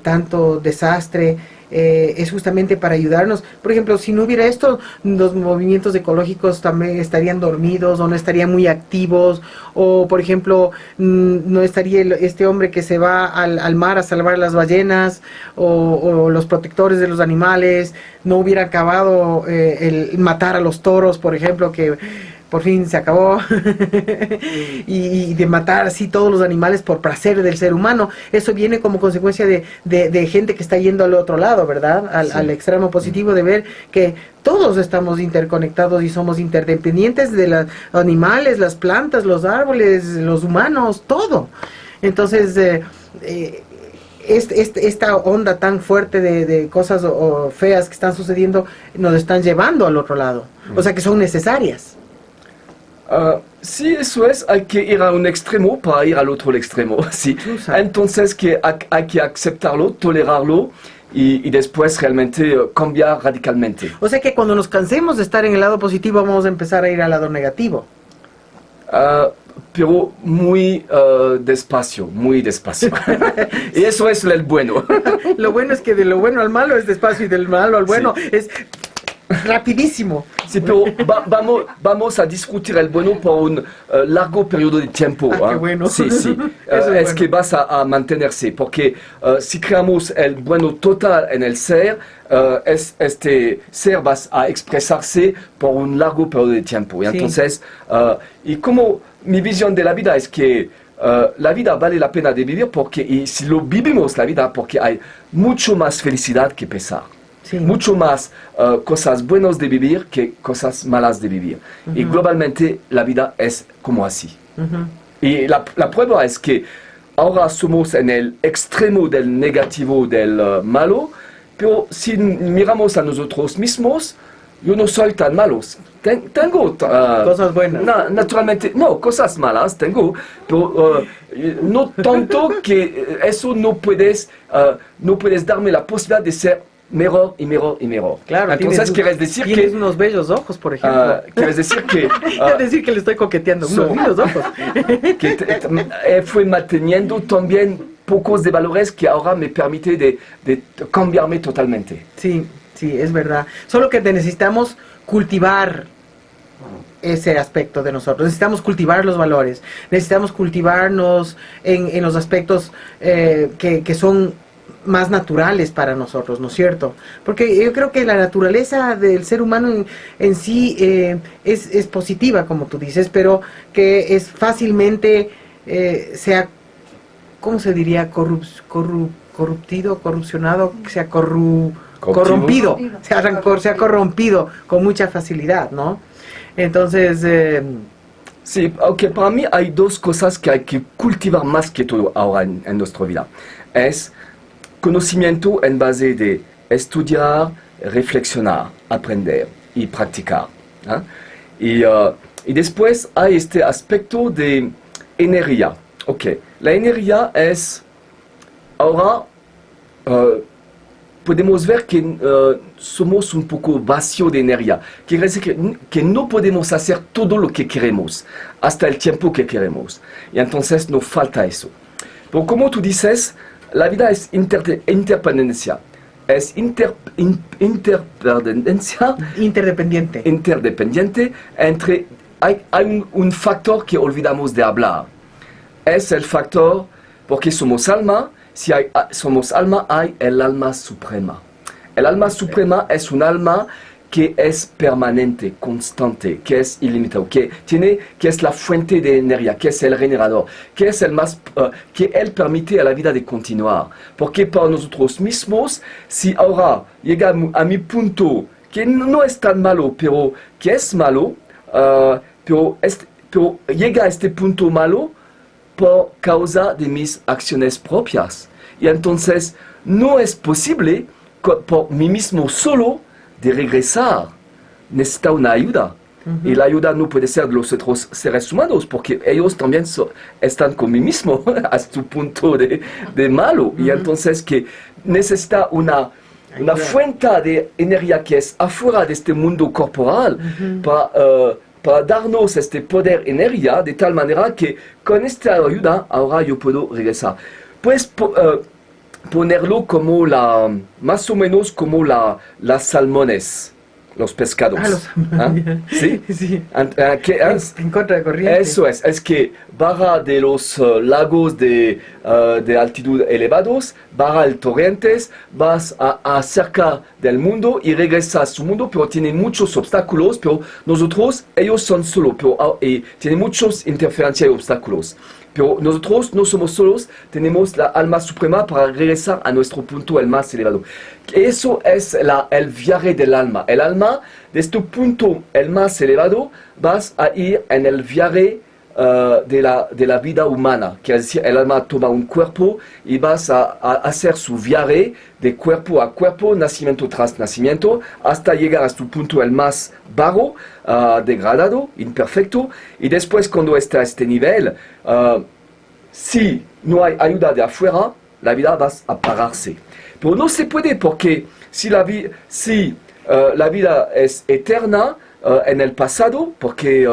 Speaker 1: tanto desastre, es justamente para ayudarnos. Por ejemplo, si no hubiera esto, los movimientos ecológicos también estarían dormidos o no estarían muy activos, o por ejemplo, no estaría este hombre que se va al mar a salvar las ballenas, o los protectores de los animales, no hubiera acabado el matar a los toros, por ejemplo, que por fin se acabó, y de matar así todos los animales por placer del ser humano. Eso viene como consecuencia de gente que está yendo al otro lado, ¿verdad? Al extremo positivo, de ver que todos estamos interconectados y somos interdependientes de los animales, las plantas, los árboles, los humanos, todo. Entonces, esta onda tan fuerte de cosas feas que están sucediendo nos están llevando al otro lado. O sea que son necesarias.
Speaker 2: Sí, eso es, hay que ir a un extremo para ir al otro extremo. Sí. Entonces hay que aceptarlo, tolerarlo y después realmente cambiar radicalmente.
Speaker 1: O sea que cuando nos cansemos de estar en el lado positivo vamos a empezar a ir al lado negativo.
Speaker 2: pero muy despacio, muy despacio. Y eso es el bueno.
Speaker 1: Lo bueno es que de lo bueno al malo es despacio y del malo al bueno es rapidísimo.
Speaker 2: Sí, pero vamos a discutir el bueno por un largo periodo de tiempo.
Speaker 1: Qué bueno.
Speaker 2: Sí, sí.
Speaker 1: Eso es
Speaker 2: es que vas a mantenerse, porque si creamos el bueno total en el ser, este ser va a expresarse por un largo periodo de tiempo. Y
Speaker 1: Sí.
Speaker 2: entonces, y como mi visión de la vida es que la vida vale la pena de vivir porque, y si lo vivimos la vida, porque hay mucho más felicidad que pesar.
Speaker 1: Sí.
Speaker 2: Mucho más cosas buenas de vivir que cosas malas de vivir. Y globalmente la vida es como así. Y la prueba es que ahora somos en el extremo del negativo, del malo, pero si miramos a nosotros mismos, yo no soy tan malo. Tengo
Speaker 1: Cosas buenas.
Speaker 2: naturalmente, no, cosas malas tengo, pero no tanto que eso no puedes darme la posibilidad de ser mejor y mejor y mejor.
Speaker 1: Claro,
Speaker 2: entonces quieres decir
Speaker 1: tienes
Speaker 2: que
Speaker 1: unos bellos ojos, por ejemplo.
Speaker 2: quieres decir que
Speaker 1: Quiere decir que le estoy coqueteando. Unos lindos ojos.
Speaker 2: que fui manteniendo también pocos de valores que ahora me permite de cambiarme totalmente.
Speaker 1: Sí, sí, es verdad. Solo que necesitamos cultivar ese aspecto de nosotros. Necesitamos cultivar los valores. Necesitamos cultivarnos en los aspectos que son más naturales para nosotros, ¿no es cierto? Porque yo creo que la naturaleza del ser humano en sí es positiva, como tú dices, pero que es fácilmente ¿cómo se diría? Corruptido, corrupcionado, sea corrompido, se ha corrompido con mucha facilidad, ¿no? Entonces,
Speaker 2: Sí, aunque para mí hay dos cosas que hay que cultivar más que todo ahora en nuestra vida. Es conocimiento en base de estudiar, reflexionar, aprender y practicar. Y después hay este aspecto de energía. Okay. La energía es, ahora podemos ver que somos un poco vacío de energía. Quiere decir que no podemos hacer todo lo que queremos, hasta el tiempo que queremos. Y entonces nos falta eso. Pero como tú dices, la vida es interdependencia. Es interdependiente entre... Hay un factor que olvidamos de hablar. Es el factor, porque somos alma, si somos alma, hay el alma suprema. El alma suprema es un alma que es permanente, constante, que es ilimitado, que es la fuente de energía, que es el generador, que es el más, que él permite a la vida de continuar. Porque para nosotros mismos, si ahora llega a mi punto, que no es tan malo, pero que es malo, pero llega a este punto malo por causa de mis acciones propias. Y entonces no es posible por mí mismo solo de regresar. Necesita una ayuda. Y la ayuda no puede ser de los otros seres humanos, porque ellos también están con mí mismo a su punto de malo. Y entonces que necesita una fuente de energía que es afuera de este mundo corporal para darnos este poder, energía, de tal manera que con esta ayuda ahora yo puedo regresar. Pues ponerlo como más o menos como las salmones, los pescados. ¿Sí?
Speaker 1: Sí.
Speaker 2: En
Speaker 1: contra de corriente.
Speaker 2: Eso es que baja de los lagos de altitud elevados, baja el torrentes, vas acerca del mundo y regresa a su mundo, pero tiene muchos obstáculos, pero ellos son solos, y tiene muchas interferencias y obstáculos. Pero nosotros no somos solos, tenemos la alma suprema para regresar a nuestro punto el más elevado. Eso es el viaje del alma. El alma, de este punto el más elevado, vas a ir en el viaje de la vida humana. Quiere decir, el alma toma un cuerpo y vas a hacer su viaje de cuerpo a cuerpo, nacimiento tras nacimiento, hasta llegar a su punto el más bajo, degradado, imperfecto. Y después, cuando está a este nivel, si no hay ayuda de afuera, la vida va a pararse. Pero no se puede, porque si la vida es eterna, en el pasado, porque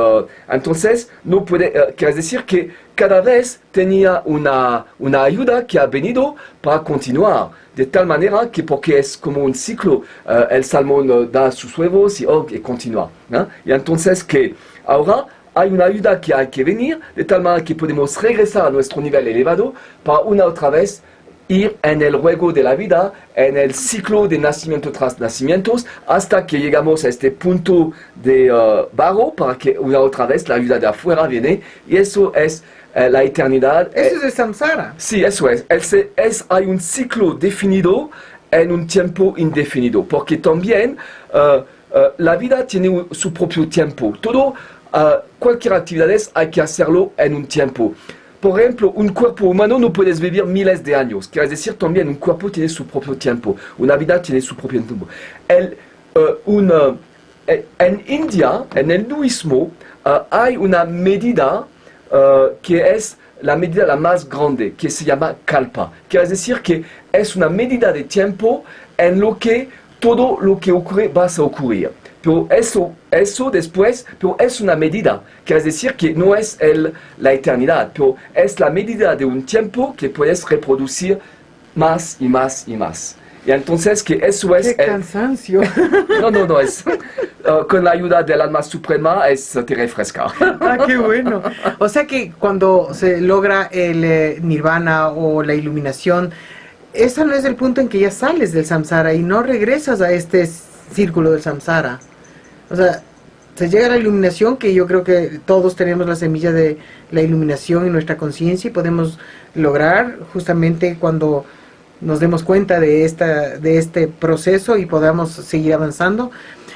Speaker 2: entonces no puede, quiere decir que cada vez tenía una ayuda que ha venido para continuar, de tal manera que porque es como un ciclo, el salmón da sus huevos y continúa, ¿no? Y entonces que ahora hay una ayuda que hay que venir, de tal manera que podemos regresar a nuestro nivel elevado para una otra vez ir en el juego de la vida, en el ciclo de nacimiento tras nacimientos, hasta que llegamos a este punto de barro, para que una otra vez la ayuda de afuera viene, y eso es la eternidad.
Speaker 1: Eso es el samsara.
Speaker 2: Sí, eso es. Hay un ciclo definido en un tiempo indefinido, porque también la vida tiene su propio tiempo. Cualquier actividad hay que hacerlo en un tiempo. Por ejemplo, un cuerpo humano no puedes vivir miles de años. Quiere decir también un cuerpo tiene su propio tiempo. Una vida tiene su propio tiempo. En India, en el hinduismo, hay una medida que es la medida la más grande, que se llama kalpa. Quiere decir que es una medida de tiempo en lo que todo lo que ocurre va a ocurrir. Pero eso después, pero es una medida, quiere decir que no es la eternidad, pero es la medida de un tiempo que puedes reproducir más y más y más. Y entonces que eso es...
Speaker 1: ¡Qué cansancio!
Speaker 2: No, es... con la ayuda del alma suprema te refresca.
Speaker 1: ¡Ah, qué bueno! O sea que cuando se logra el nirvana o la iluminación, ese no es el punto en que ya sales del samsara y no regresas a este círculo del samsara. O sea, se llega a la iluminación, que yo creo que todos tenemos la semilla de la iluminación en nuestra conciencia y podemos lograr justamente cuando nos demos cuenta de este proceso y podamos seguir avanzando.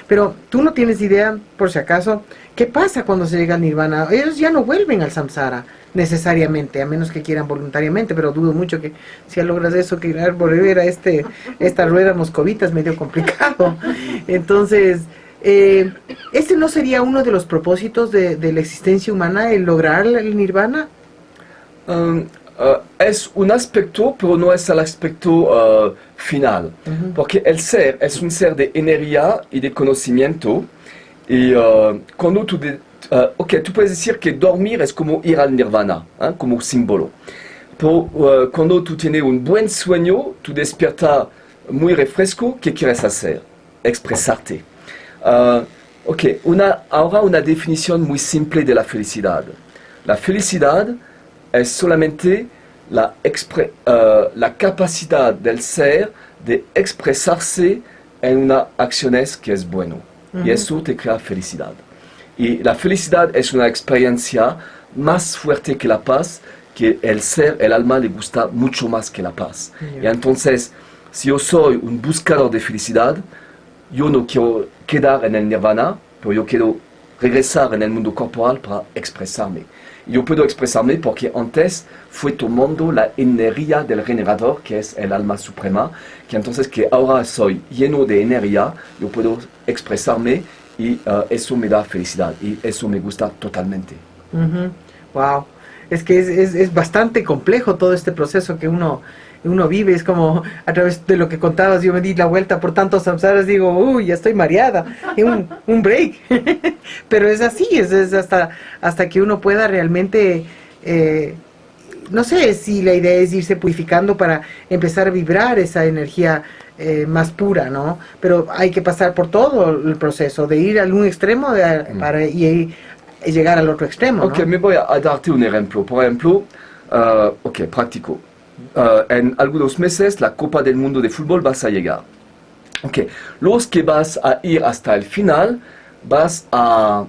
Speaker 1: Pero tú no tienes idea, por si acaso, ¿qué pasa cuando se llega al nirvana? Ellos ya no vuelven al samsara necesariamente, a menos que quieran voluntariamente, pero dudo mucho que si logras eso, que volver a esta rueda moscovita es medio complicado. Entonces, ¿este no sería uno de los propósitos de la existencia humana, el lograr el nirvana?
Speaker 2: Es un aspecto, pero no es el aspecto final. Porque el ser es un ser de energía y de conocimiento. Y cuando tú puedes decir que dormir es como ir al nirvana, como símbolo. Pero cuando tú tienes un buen sueño, tú despiertas muy refresco. ¿Qué quieres hacer? Expresarte. Ahora una definición muy simple de la felicidad. La felicidad es solamente la capacidad del ser de expresarse en una acción que es bueno. Y eso te crea felicidad. Y la felicidad es una experiencia más fuerte que la paz, que el alma le gusta mucho más que la paz. Y entonces, si yo soy un buscador de felicidad, yo no quiero quedar en el nirvana, pero yo quiero regresar en el mundo corporal para expresarme. Yo puedo expresarme porque antes fue tomando la energía del generador, que es el alma suprema, que entonces que ahora soy lleno de energía, yo puedo expresarme y eso me da felicidad y eso me gusta totalmente.
Speaker 1: Wow, es que es bastante complejo todo este proceso que uno vive. Es como a través de lo que contabas, yo me di la vuelta por tantos samsaras, digo, uy, ya estoy mareada, y un break. Pero es así, es hasta que uno pueda realmente, no sé si la idea es irse purificando para empezar a vibrar esa energía más pura, ¿no? Pero hay que pasar por todo el proceso, de ir al un extremo para llegar al otro extremo, ¿no?
Speaker 2: Ok, me voy a darte un ejemplo. Por ejemplo, práctico. En algunos meses la Copa del Mundo de Fútbol vas a llegar. Okay. Los que vas a ir hasta el final vas a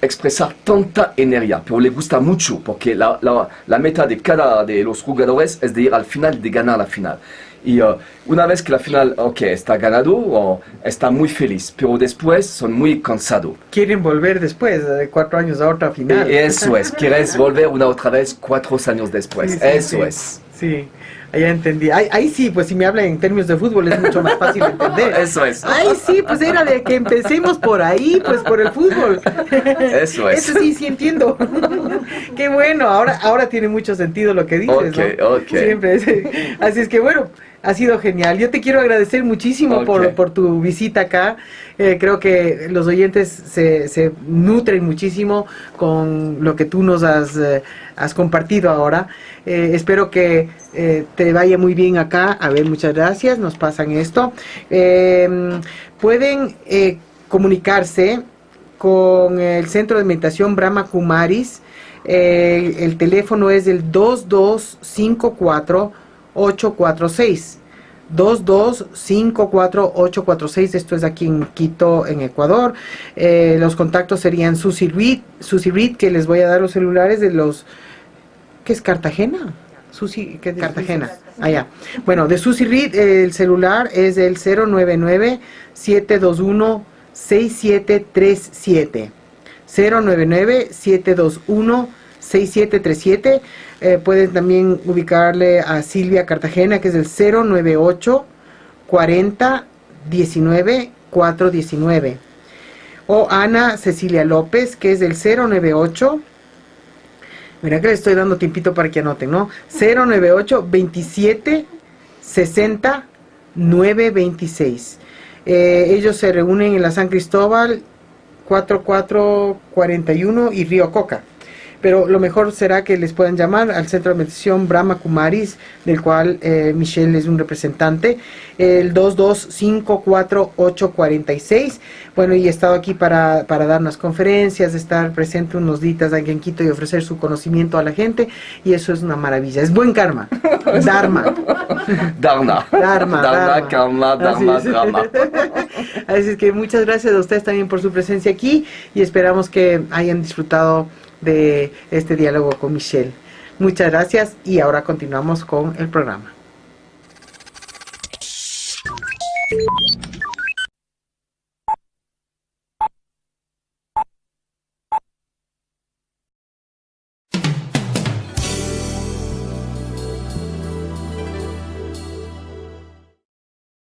Speaker 2: expresar tanta energía, pero le gusta mucho porque la meta de cada de los jugadores es de ir al final, de ganar la final. Y una vez que la final está ganado, está muy feliz, pero después son muy cansados.
Speaker 1: Quieren volver después de 4 años a otra final.
Speaker 2: Eso es, quieres volver una otra vez 4 años después. Eso es.
Speaker 1: Sí, ya entendí. Ahí sí, pues si me hablan en términos de fútbol es mucho más fácil de entender.
Speaker 2: Eso es.
Speaker 1: Ahí sí, pues era de que empecemos por ahí, pues por el fútbol.
Speaker 2: Eso es.
Speaker 1: Eso sí entiendo. Qué bueno, ahora tiene mucho sentido lo que dices, ¿no?
Speaker 2: Ok.
Speaker 1: Siempre. Así es que bueno, Ha sido genial. Yo te quiero agradecer muchísimo por tu visita acá. Creo que los oyentes se nutren muchísimo con lo que tú nos has compartido ahora. Espero que te vaya muy bien acá. A ver, muchas gracias. Nos pasan esto. Pueden comunicarse con el Centro de Meditación Brahma Kumaris. El teléfono es el 2254-846. 2254-846. Esto es aquí en Quito, en Ecuador. Los contactos serían Susi Reed, que les voy a dar los celulares de los... ¿Qué es Cartagena? Susi, ¿qué es Cartagena? Allá. Bueno, de Susi Reed, el celular es el 099-721-6737. 099-721-6737. Pueden también ubicarle a Silvia Cartagena, que es el 098-40-19-419. O Ana Cecilia López, que es el 098. Mira que le estoy dando tiempito para que anoten, ¿no? 098-27-60-926. Ellos se reúnen en la San Cristóbal 4441 y Río Coca. Pero lo mejor será que les puedan llamar al Centro de Meditación Brahma Kumaris, del cual Michelle es un representante, el 2254-846. Bueno, y he estado aquí para dar unas conferencias, estar presente unos días aquí en Quito y ofrecer su conocimiento a la gente, y eso es una maravilla, es buen karma. Dharma.
Speaker 2: Dharma, karma, dharma, drama.
Speaker 1: Así es que muchas gracias a ustedes también por su presencia aquí, y esperamos que hayan disfrutado de este diálogo con Michelle. Muchas gracias, y ahora continuamos con el programa.